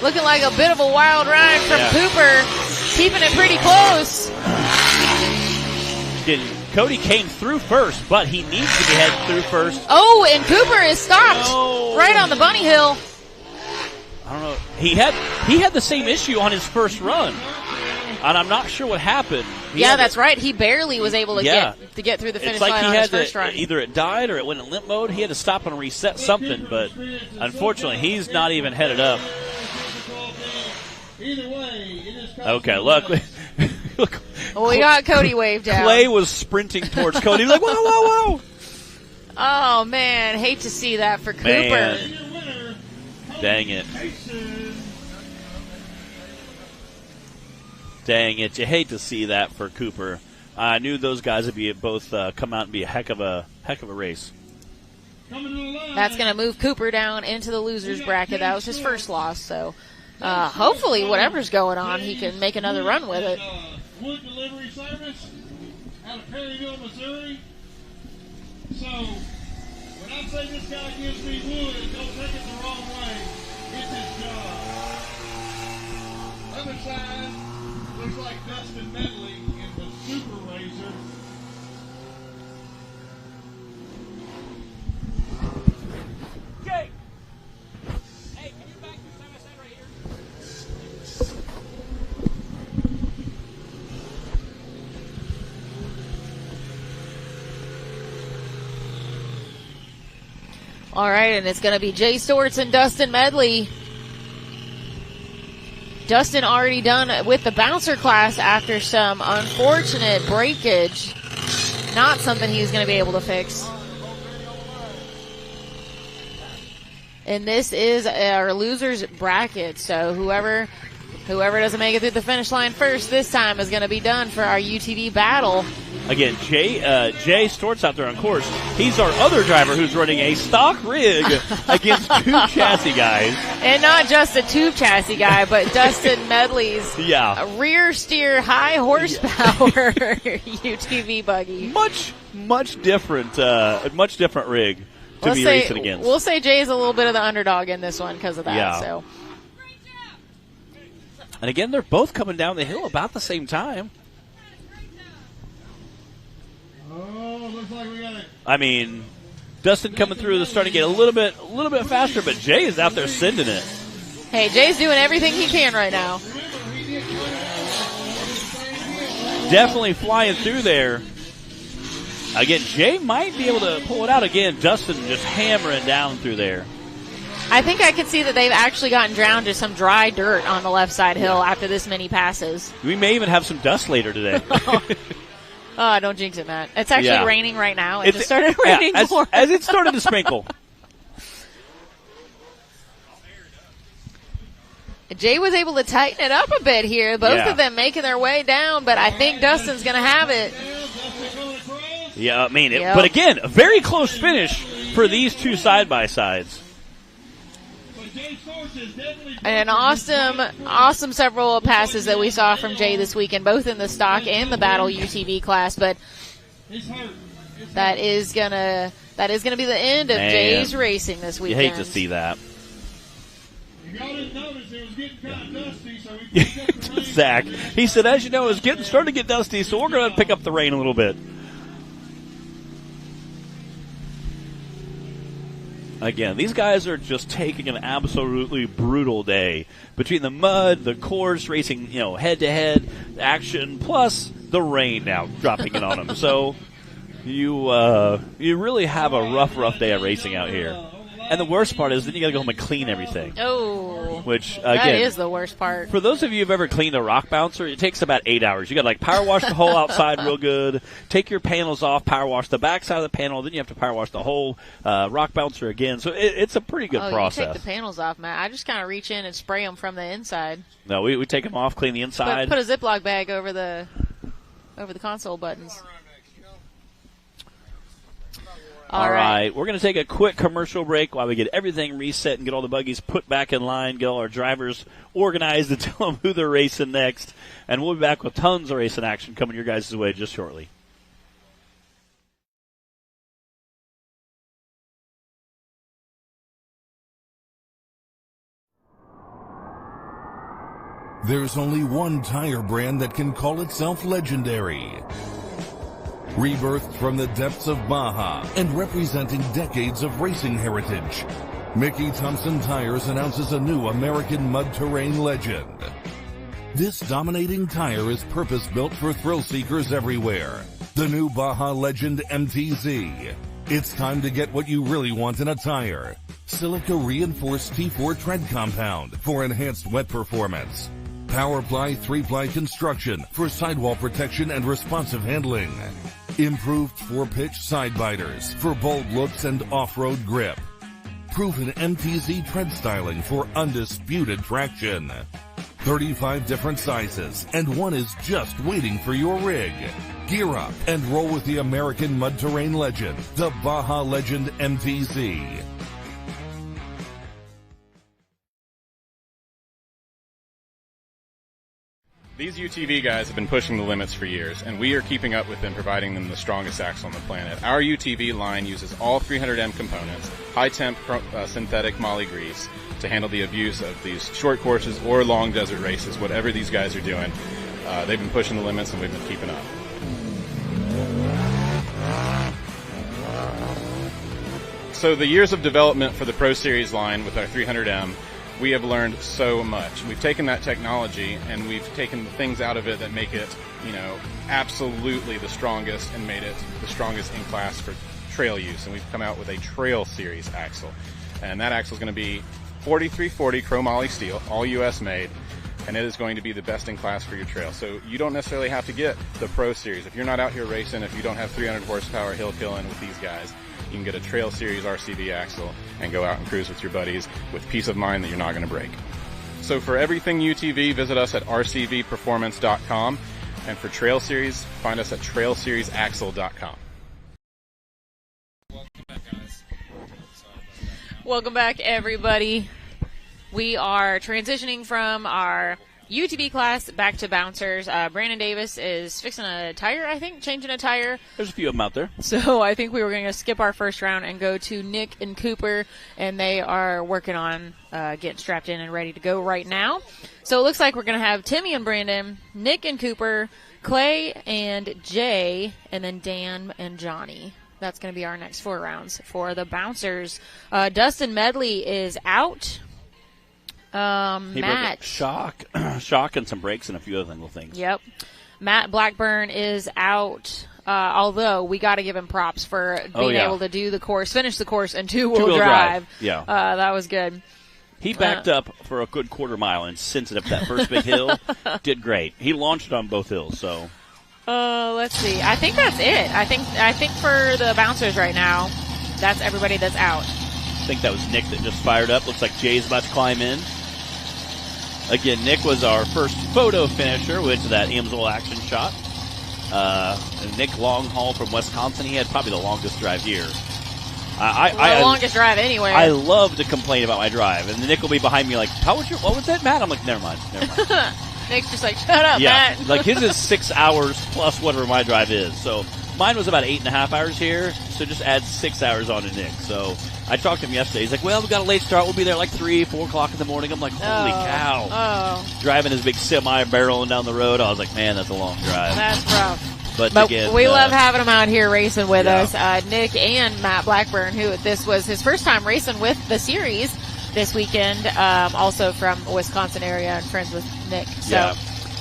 Looking like a bit of a wild ride from Cooper. Keeping it pretty close. Cody came through first, but he needs to be heading through first. Oh, and Cooper is stopped right on the bunny hill. I don't know. He had the same issue on his first run, and I'm not sure what happened. That's right. He barely was able to get through the finish line on his first run. Either it died or it went in limp mode. He had to stop and reset something, but unfortunately, he's not even headed up. Okay, look. Well, we got Cody waved down. Clay was sprinting towards Cody. He was like, whoa, whoa, whoa. Oh, man. Hate to see that for Cooper. Man. Dang it. Dang it. You hate to see that for Cooper. I knew those guys would be both come out and be a heck of a race. That's going to move Cooper down into the losers bracket. That was his first loss, so hopefully whatever's going on, he can make another run with it. Wood delivery service out of Perryville, Missouri. So when I say this guy gives me wood, don't take it the wrong way. It's his job. Other side looks like Dustin Medley in the Super Razor. Jake! Hey, can you back your side right here? All right, and it's going to be Jay Storts and Dustin Medley. Dustin already done with the bouncer class after some unfortunate breakage. Not something he was going to be able to fix. And this is our losers bracket, so whoever doesn't make it through the finish line first this time is going to be done for our UTV battle. Again, Jay Storts out there on course. He's our other driver who's running a stock rig against two chassis guys. And not just a tube chassis guy, but Dustin Medley's rear steer high horsepower UTV buggy. Much different rig to be racing against. We'll say Jay's a little bit of the underdog in this one because of that. Yeah. So. And again, they're both coming down the hill about the same time. Oh, looks like we got it. I mean, Dustin coming through is starting to get a little bit faster, but Jay is out there sending it. Hey, Jay's doing everything he can right now. Definitely flying through there. Again, Jay might be able to pull it out again. Dustin just hammering down through there. I think I could see that they've actually gotten drowned to some dry dirt on the left side hill after this many passes. We may even have some dust later today. Oh, don't jinx it, Matt. It's actually raining right now. It just started raining more. As it started to sprinkle. Jay was able to tighten it up a bit here. Both of them making their way down, but I think Dustin's going to have it. Yeah, I mean, but again, a very close finish for these two side-by-sides. And an awesome several passes that we saw from Jay this weekend, both in the stock and the battle UTV class. But that is gonna be the end of Jay's racing this weekend. You hate to see that. Y'all didn't notice it was getting kind of dusty, so we picked up the rain. Zach, he said, as you know, it's starting to get dusty, so we're going to pick up the rain a little bit. Again, these guys are just taking an absolutely brutal day between the mud, the course, racing, head-to-head action, plus the rain now dropping in on them. So you really have a rough day of racing out here. And the worst part is then you got to go home and clean everything. Oh, which that again is the worst part. For those of you who've ever cleaned a rock bouncer, it takes about 8 hours. You got to power wash the whole outside real good, take your panels off, power wash the back side of the panel, then you have to power wash the whole rock bouncer again. So it's a pretty good process. You take the panels off, Matt. I just kind of reach in and spray them from the inside. No, we take them off, clean the inside. Put a Ziploc bag over the console buttons. All right. We're going to take a quick commercial break while we get everything reset and get all the buggies put back in line, get all our drivers organized and tell them who they're racing next. And we'll be back with tons of racing action coming your guys' way just shortly. There's only one tire brand that can call itself legendary. Rebirthed from the depths of Baja and representing decades of racing heritage, Mickey Thompson Tires announces a new American mud terrain legend. This dominating tire is purpose-built for thrill seekers everywhere. The new Baja Legend MTZ. It's time to get what you really want in a tire. Silica reinforced T4 tread compound for enhanced wet performance. PowerPly 3-ply construction for sidewall protection and responsive handling. Improved 4-pitch side biters for bold looks and off-road grip. Proven MTZ tread styling for undisputed traction. 35 different sizes, and one is just waiting for your rig. Gear up and roll with the American mud terrain legend, the Baja Legend MTZ. These UTV guys have been pushing the limits for years, and we are keeping up with them, providing them the strongest axle on the planet. Our UTV line uses all 300M components, high-temp synthetic moly grease, to handle the abuse of these short courses or long desert races, whatever these guys are doing. They've been pushing the limits, and we've been keeping up. So the years of development for the Pro Series line with our 300M, we have learned so much. We've taken that technology and we've taken the things out of it that make it, absolutely the strongest and made it the strongest in class for trail use. And we've come out with a Trail Series axle. And that axle is going to be 4340 chromoly steel, all US made, and it is going to be the best in class for your trail. So you don't necessarily have to get the Pro Series. If you're not out here racing, if you don't have 300 horsepower hill killing with these guys, you can get a Trail Series RCV axle and go out and cruise with your buddies with peace of mind that you're not going to break. So for everything UTV, visit us at rcvperformance.com. And for Trail Series, find us at trailseriesaxle.com. Welcome back, everybody. We are transitioning from our UTV class back to bouncers. Brandon Davis is fixing a tire, I think, changing a tire. There's a few of them out there. So I think we were going to skip our first round and go to Nick and Cooper, and they are working on getting strapped in and ready to go right now. So it looks like we're going to have Timmy and Brandon, Nick and Cooper, Clay and Jay, and then Dan and Johnny. That's going to be our next 4 rounds for the bouncers. Dustin Medley is out. Matt shock and some brakes and a few other little things. Yep. Matt Blackburn is out. Although we got to give him props for being able to do the course, finish the course, and two-wheel drive. Yeah, that was good. He backed up for a good quarter mile and sent it up that first big hill. Did great. He launched on both hills. So. Let's see. I think that's it. I think for the bouncers right now, that's everybody that's out. I think that was Nick that just fired up. Looks like Jay's about to climb in. Again, Nick was our first photo finisher, which is that Amsoil action shot. Nick Longhall from Wisconsin. He had probably the longest drive here. The longest drive anywhere. I love to complain about my drive, and Nick will be behind me like, what was that, Matt? I'm like, never mind. Nick's just like, shut up, Matt. Like his is 6 hours plus whatever my drive is. So Mine was about 8.5 hours here, so just add 6 hours on to Nick. So I talked to him yesterday. He's like, well, we got a late start. We'll be there like 3, 4 o'clock in the morning. I'm like, holy cow. Oh. Driving his big semi barreling down the road. I was like, man, that's a long drive. That's rough. But again, we love having him out here racing with yeah. us. Nick and Matt Blackburn, who this was his first time racing with the series this weekend, also from Wisconsin area and friends with Nick. So, yeah.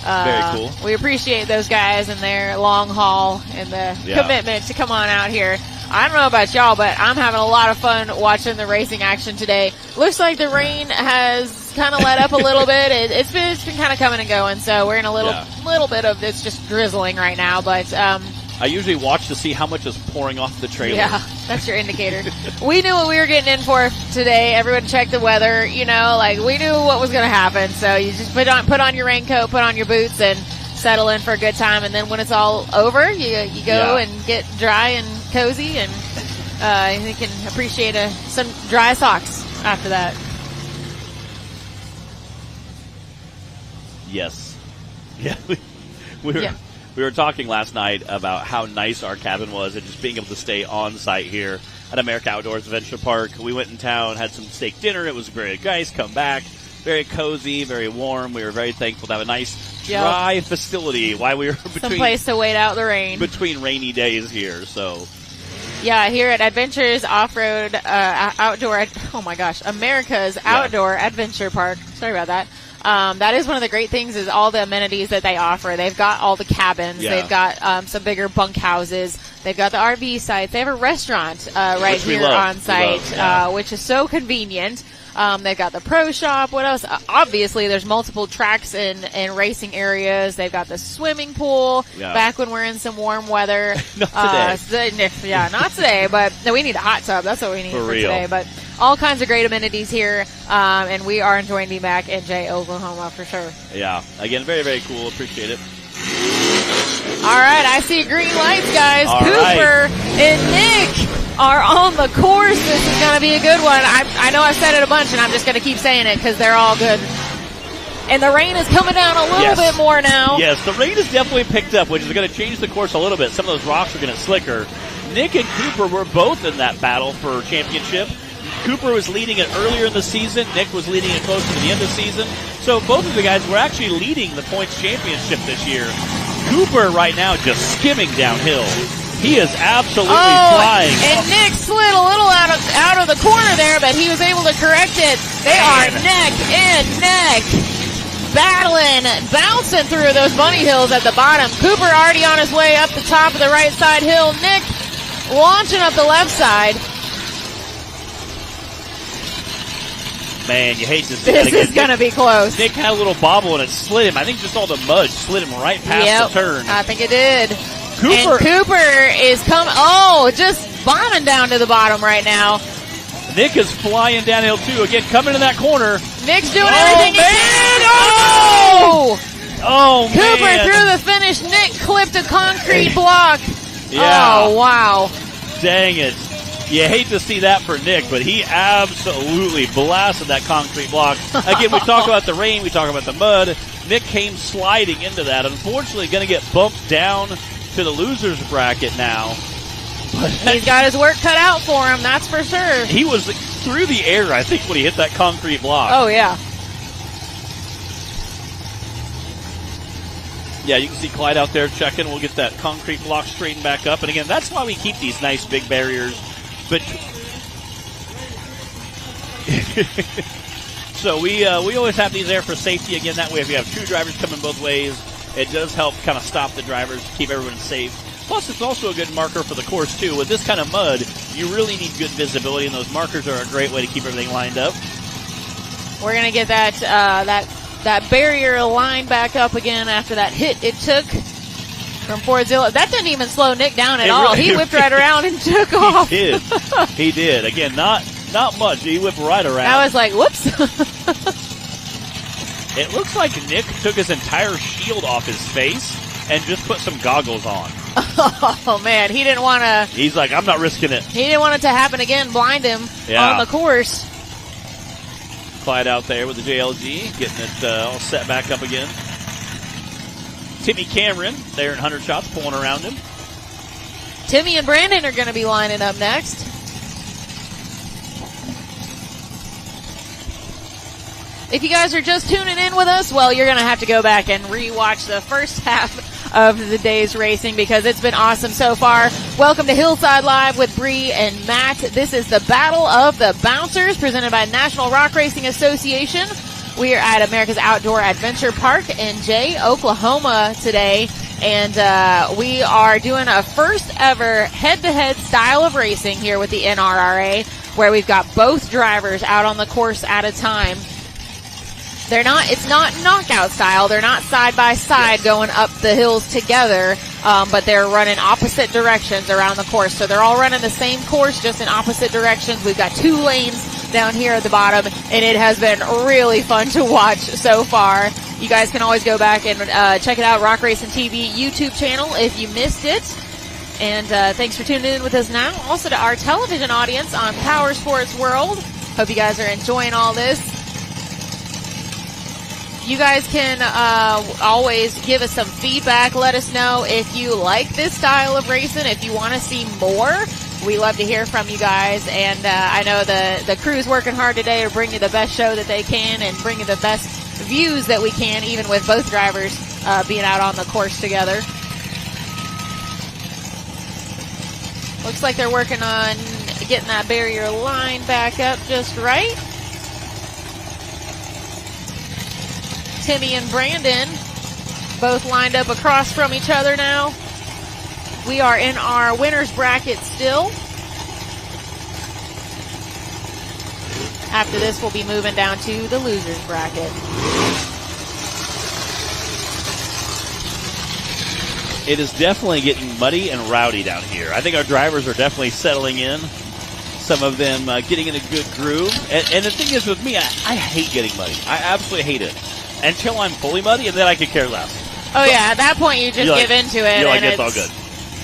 Very cool. We appreciate those guys and their long haul and the commitment to come on out here. I don't know about y'all, but I'm having a lot of fun watching the racing action today. Looks like the rain has kind of let up a little bit. It's been kind of coming and going, so we're in a little bit of it's just drizzling right now. But I usually watch to see how much is pouring off the trailer. Yeah, that's your indicator. We knew what we were getting in for today. Everyone checked the weather. You know, like we knew what was going to happen. So you just put on your raincoat, put on your boots, and settle in for a good time. And then when it's all over, you go and get dry and cozy, and you can appreciate some dry socks after that. Yes. Yeah. We were talking last night about how nice our cabin was and just being able to stay on site here at America Outdoors Adventure Park. We went in town, had some steak dinner. It was very nice. Come back. Very cozy, very warm. We were very thankful to have a nice dry facility while we were some place to wait out the rain. Between rainy days here, so. Yeah, here at Adventures Off-Road Outdoor, oh my gosh, America's Outdoor Adventure Park. Sorry about that. That is one of the great things is all the amenities that they offer. They've got all the cabins. Yeah. They've got some bigger bunk houses. They've got the RV sites. They have a restaurant right here on site, which is so convenient. They've got the pro shop. What else? Obviously, there's multiple tracks and racing areas. They've got the swimming pool. Yeah. Back when we're in some warm weather. Not today. Yeah, not today. But no, we need a hot tub. That's what we need for today. But all kinds of great amenities here, and we are enjoying being back in Oklahoma for sure. Yeah. Again, very, very cool. Appreciate it. All right, I see green lights, guys. All Cooper and Nick are on the course. This is going to be a good one. I know I've said it a bunch, and I'm just going to keep saying it because they're all good. And the rain is coming down a little bit more now. Yes, the rain has definitely picked up, which is going to change the course a little bit. Some of those rocks are going to slicker. Nick and Cooper were both in that battle for championship. Cooper was leading it earlier in the season. Nick was leading it closer to the end of the season. So both of the guys were actually leading the points championship this year. Cooper right now just skimming downhill. He is absolutely flying. And Nick slid a little out of the corner there, but he was able to correct it. They are neck and neck, battling, bouncing through those bunny hills at the bottom. Cooper already on his way up the top of the right side hill. Nick launching up the left side. Man, you hate to see this is going to be close. Nick had a little bobble and it slid him. I think just all the mud slid him right past the turn. I think it did. Cooper is coming. Oh, just bombing down to the bottom right now. Nick is flying downhill too. Again, coming in that corner. Nick's doing everything he can. Oh, Cooper man. through the finish. Nick clipped a concrete block. Yeah. Oh, wow. Dang it. You hate to see that for Nick, but he absolutely blasted that concrete block. Again, we talk about the rain, we talk about the mud. Nick came sliding into that. Unfortunately, going to get bumped down to the loser's bracket now. But he's got his work cut out for him, that's for sure. He was through the air, I think, when he hit that concrete block. Oh, yeah. Yeah, you can see Clyde out there checking. We'll get that concrete block straightened back up. And again, that's why we keep these nice big barriers. But so we always have these there for safety. Again, that way if you have two drivers coming both ways, it does help kind of stop the drivers, keep everyone safe. Plus, it's also a good marker for the course, too. With this kind of mud, you really need good visibility, and those markers are a great way to keep everything lined up. We're going to get that barrier lined back up again after that hit it took from Fordzilla. That didn't even slow Nick down at all. He whipped right around and took off. He did. He did. Again, not much. He whipped right around. I was like, whoops. It looks like Nick took his entire shield off his face and just put some goggles on. Oh, man. He didn't want to. He's like, I'm not risking it. He didn't want it to happen again, blind him on the course. Clyde out there with the JLG, getting it all set back up again. Timmy Cameron there in 100 shots, pulling around him. Timmy and Brandon are going to be lining up next. If you guys are just tuning in with us, well, you're going to have to go back and rewatch the first half of the day's racing because it's been awesome so far. Welcome to Hillside Live with Bree and Matt. This is the Battle of the Bouncers presented by National Rock Racing Association. We are at America's Outdoor Adventure Park in Jay, Oklahoma today. And we are doing a first ever head-to-head style of racing here with the NRRA where we've got both drivers out on the course at a time. It's not knockout style. They're not side by side going up the hills together, but they're running opposite directions around the course. So they're all running the same course, just in opposite directions. We've got 2 lanes down here at the bottom, and it has been really fun to watch so far. You guys can always go back and check it out, Rock Racing TV YouTube channel if you missed it. And thanks for tuning in with us now. Also to our television audience on Power Sports World. Hope you guys are enjoying all this. You guys can always give us some feedback. Let us know if you like this style of racing, if you want to see more. We love to hear from you guys. And I know the crew's working hard today to bring you the best show that they can and bring you the best views that we can, even with both drivers being out on the course together. Looks like they're working on getting that barrier line back up just right. Timmy and Brandon both lined up across from each other now. We are in our winner's bracket still. After this, we'll be moving down to the loser's bracket. It is definitely getting muddy and rowdy down here. I think our drivers are definitely settling in. Some of them getting in a good groove. And the thing is with me, I hate getting muddy. I absolutely hate it. Until I'm fully muddy, and then I could care less. Oh, yeah. At that point, you just give into it. You're like, it's all good.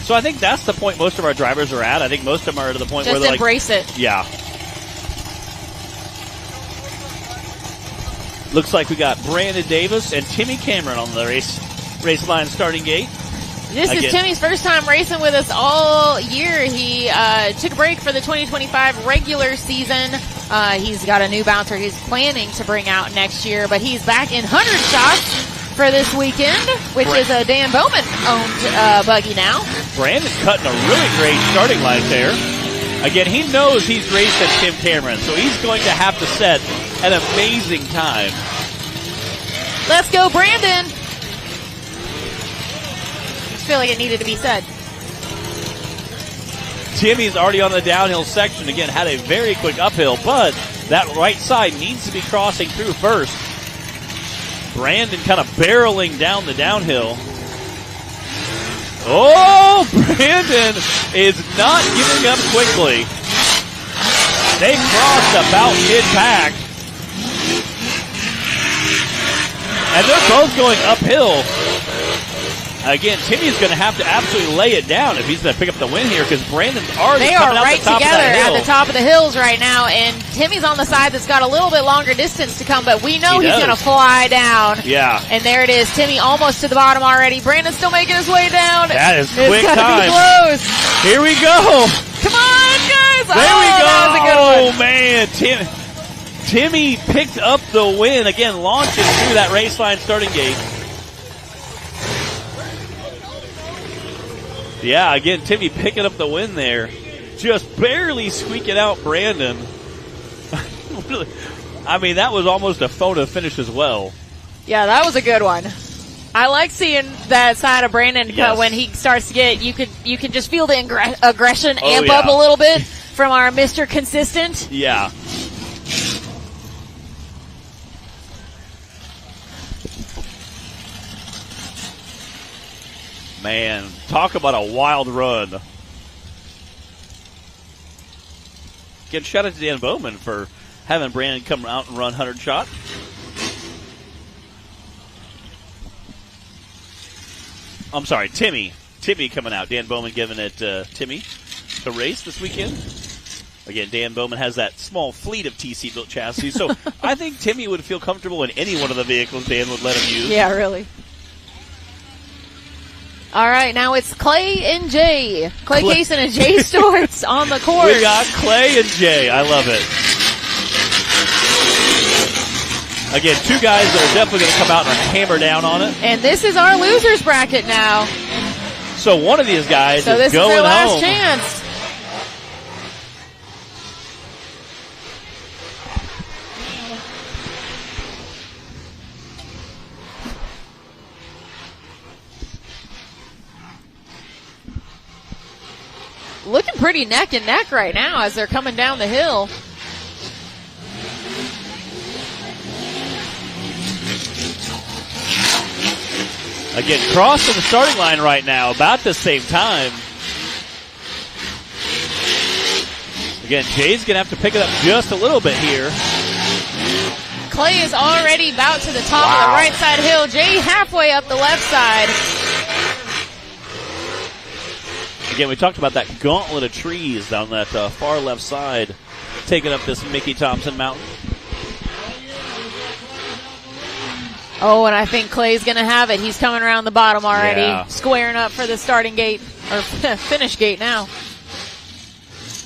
So I think that's the point most of our drivers are at. I think most of them are to the point where they're embrace it. Yeah. Looks like we got Brandon Davis and Timmy Cameron on the race line starting gate. This is Timmy's first time racing with us all year. He took a break for the 2025 regular season. He's got a new bouncer he's planning to bring out next year, but he's back in 100 shots for this weekend, which is a Dan Bowman-owned buggy now. Brandon cutting a really great starting line there. Again, he knows he's racing Tim Cameron, so he's going to have to set an amazing time. Let's go, Brandon! I feel like it needed to be said. Timmy's already on the downhill section. Again, had a very quick uphill, but that right side needs to be crossing through first. Brandon kind of barreling down the downhill. Oh, Brandon is not giving up quickly. They crossed about mid-pack. And they're both going uphill. Again, Timmy's going to have to absolutely lay it down if he's going to pick up the win here because Brandon's already coming out the top of that hill. They are right together at the top of the hills right now, and Timmy's on the side that's got a little bit longer distance to come, but we know he's going to fly down. Yeah. And there it is. Timmy almost to the bottom already. Brandon's still making his way down. That is quick time. Be close. Here we go. Come on, guys. There we go. That was a good one. Oh, man. Timmy picked up the win. Again, launching through that race line starting gate. Yeah, again, Timmy picking up the win there. Just barely squeaking out Brandon. I mean, that was almost a photo finish as well. Yeah, that was a good one. I like seeing that side of Brandon when he starts to get, you can just feel the aggression amp up a little bit from our Mr. Consistent. Yeah. Man, talk about a wild run. Again, shout out to Dan Bowman for having Brandon come out and run 100 shot. I'm sorry, Timmy. Timmy coming out. Dan Bowman giving it Timmy to race this weekend. Again, Dan Bowman has that small fleet of TC built chassis, so I think Timmy would feel comfortable in any one of the vehicles Dan would let him use. Yeah, really. All right, now it's Clay and Jay. Clay Kaysen and Jay Storts on the course. We got Clay and Jay. I love it. Again, two guys that are definitely going to come out and hammer down on it. And this is our losers bracket now. So one of these guys so is this going is their last home. chance. Looking pretty neck and neck right now as they're coming down the hill. Again, crossing the starting line right now, about the same time. Again, Jay's going to have to pick it up just a little bit here. Clay is already about to the top of the right side hill. Jay halfway up the left side. Again, we talked about that gauntlet of trees down that far left side, taking up this Mickey Thompson Mountain. Oh, and I think Clay's going to have it. He's coming around the bottom already, squaring up for the starting gate, or finish gate now.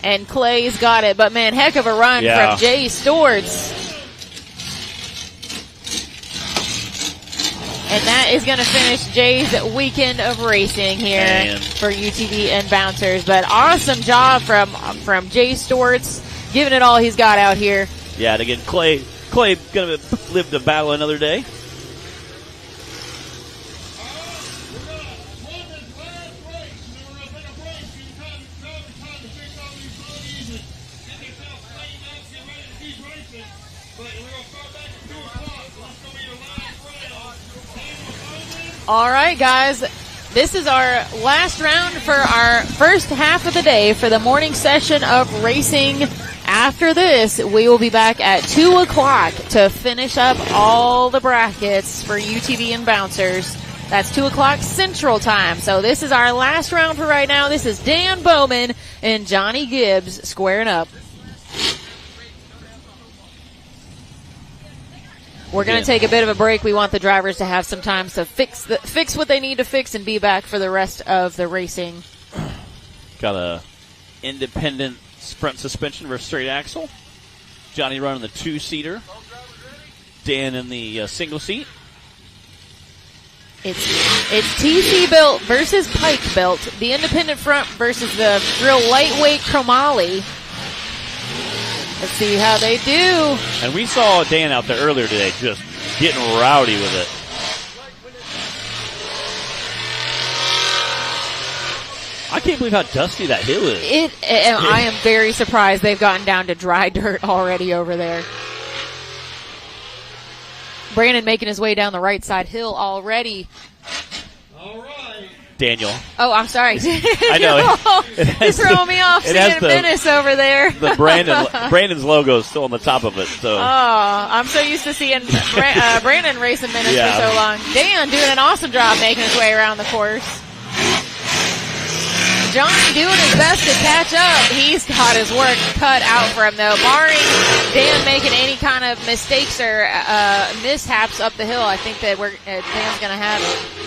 And Clay's got it, but man, heck of a run from Jay Storts. And that is going to finish Jay's weekend of racing here for UTV and Bouncers. But awesome job from Jay Storts, giving it all he's got out here. Yeah, and again, Clay going to live to battle another day. All right, guys, this is our last round for our first half of the day for the morning session of racing. After this, we will be back at 2 o'clock to finish up all the brackets for UTV and Bouncers. That's 2 o'clock Central Time. So this is our last round for right now. This is Dan Bowman and Johnny Gibbs squaring up. We're going to take a bit of a break. We want the drivers to have some time to fix what they need to fix and be back for the rest of the racing. Got a independent front suspension versus straight axle. Johnny running the 2-seater. Dan in the single seat. It's TC built versus Pike built. The independent front versus the real lightweight chromoly. Let's see how they do. And we saw Dan out there earlier today just getting rowdy with it. I can't believe how dusty that hill is. I am very surprised they've gotten down to dry dirt already over there. Brandon making his way down the right side hill already. All right. Daniel. Oh, I'm sorry. I know. You're throwing me off seeing Menace over there. The Brandon's logo is still on the top of it. So. Oh, I'm so used to seeing Brandon racing Menace for so long. Dan doing an awesome job making his way around the course. Johnny doing his best to catch up. He's got his work cut out for him, though. Barring Dan making any kind of mistakes or mishaps up the hill, I think that Dan's going to have it.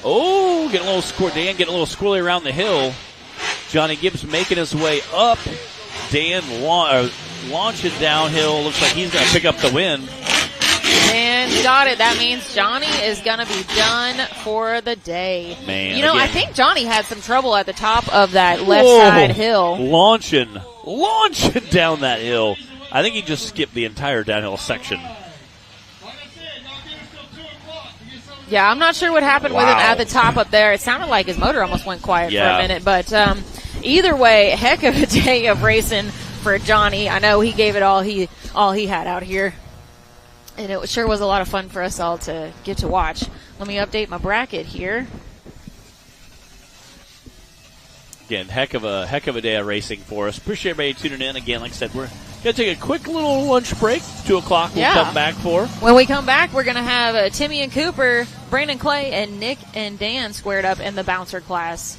Oh, Dan getting a little squirrely around the hill. Johnny Gibbs making his way up. Dan launches downhill. Looks like he's going to pick up the win. Dan got it. That means Johnny is going to be done for the day. Man, you know, I think Johnny had some trouble at the top of that left side hill. Launching down that hill. I think he just skipped the entire downhill section. Yeah, I'm not sure what happened with him at the top up there. It sounded like his motor almost went quiet for a minute. But either way, heck of a day of racing for Johnny. I know he gave it all he had out here. And it sure was a lot of fun for us all to get to watch. Let me update my bracket here. Again, heck of a day of racing for us. Appreciate everybody tuning in. Again, like I said, we're going to take a quick little lunch break. 2 o'clock we'll come back for. When we come back, we're going to have Timmy and Cooper, Brandon Clay, and Nick and Dan squared up in the bouncer class.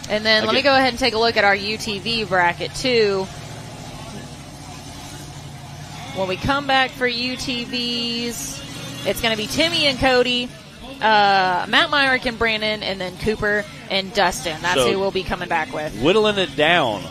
And then let me go ahead and take a look at our UTV bracket, too. When we come back for UTVs, it's going to be Timmy and Cody, Matt Myrick and Brandon, and then Cooper and Dustin. That's who we'll be coming back with. Whittling it down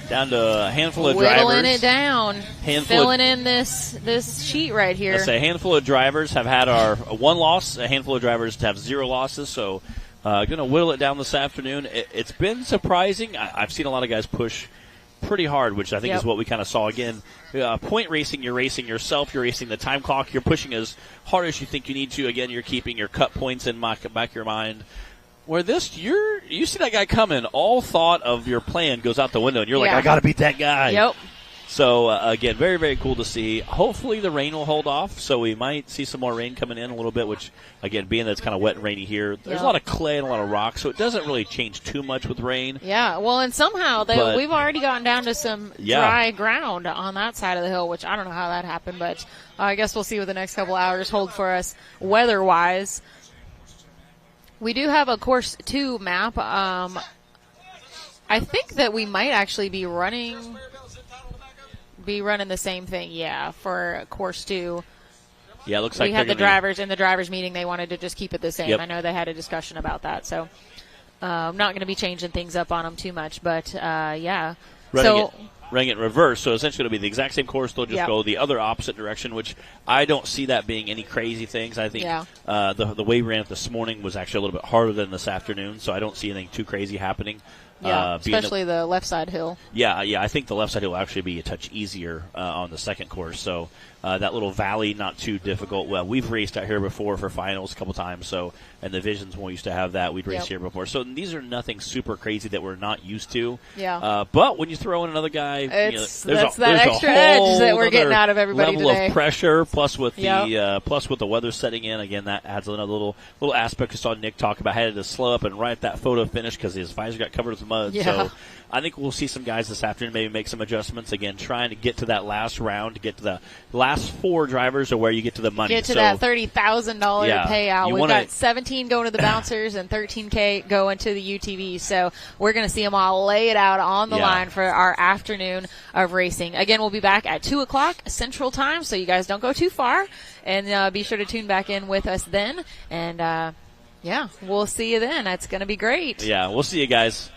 to a handful of drivers. Whittling it down. Filling in this sheet right here. Let's say a handful of drivers have had our one loss. A handful of drivers have 0 losses. So going to whittle it down this afternoon. It's been surprising. I've seen a lot of guys push pretty hard, which I think is what we kind of saw again. Point racing, you're racing yourself, you're racing the time clock, you're pushing as hard as you think you need to. Again, you're keeping your cut points in back of your mind. Where this, you see that guy coming, all thought of your plan goes out the window, and you're like, I got to beat that guy. Yep. So, again, very, very cool to see. Hopefully the rain will hold off, so we might see some more rain coming in a little bit, which, again, being that it's kind of wet and rainy here, there's a lot of clay and a lot of rock, so it doesn't really change too much with rain. Yeah, well, and somehow we've already gotten down to some dry ground on that side of the hill, which I don't know how that happened, but I guess we'll see what the next couple hours hold for us weather-wise. We do have a Course 2 map. I think that we might actually be running the same thing, for Course 2. Yeah, it looks like we had the drivers in the drivers meeting. They wanted to just keep it the same. Yep. I know they had a discussion about that, so I'm not going to be changing things up on them too much, but running it in reverse, so essentially it'll be the exact same course. They'll just go the other opposite direction, which I don't see that being any crazy things. I think the way we ran it this morning was actually a little bit harder than this afternoon, so I don't see anything too crazy happening. Yeah, especially the left side hill. Yeah, I think the left side hill will actually be a touch easier on the second course. So that little valley, not too difficult. Well, we've raced out here before for finals a couple times. So, and the Visions when we used to have that, we'd race here before. So these are nothing super crazy that we're not used to. Yeah. But when you throw in another guy, that's that extra edge that we're getting out of everybody level today. Of pressure, plus with the weather setting in, again, that adds another little aspect. I saw Nick talk about having to slow up and right at that photo finish because his visor got covered with mud. Yeah. So I think we'll see some guys this afternoon maybe make some adjustments. Again, trying to get to that last round, to get to the last 4 drivers are where you get to the money. Get to that $30,000 payout. We've got 17 going to the bouncers and $13K going to the UTV. So we're going to see them all lay it out on the line for our afternoon of racing. Again, we'll be back at 2 o'clock Central Time, so you guys don't go too far. And be sure to tune back in with us then. And, we'll see you then. That's going to be great. Yeah, we'll see you guys.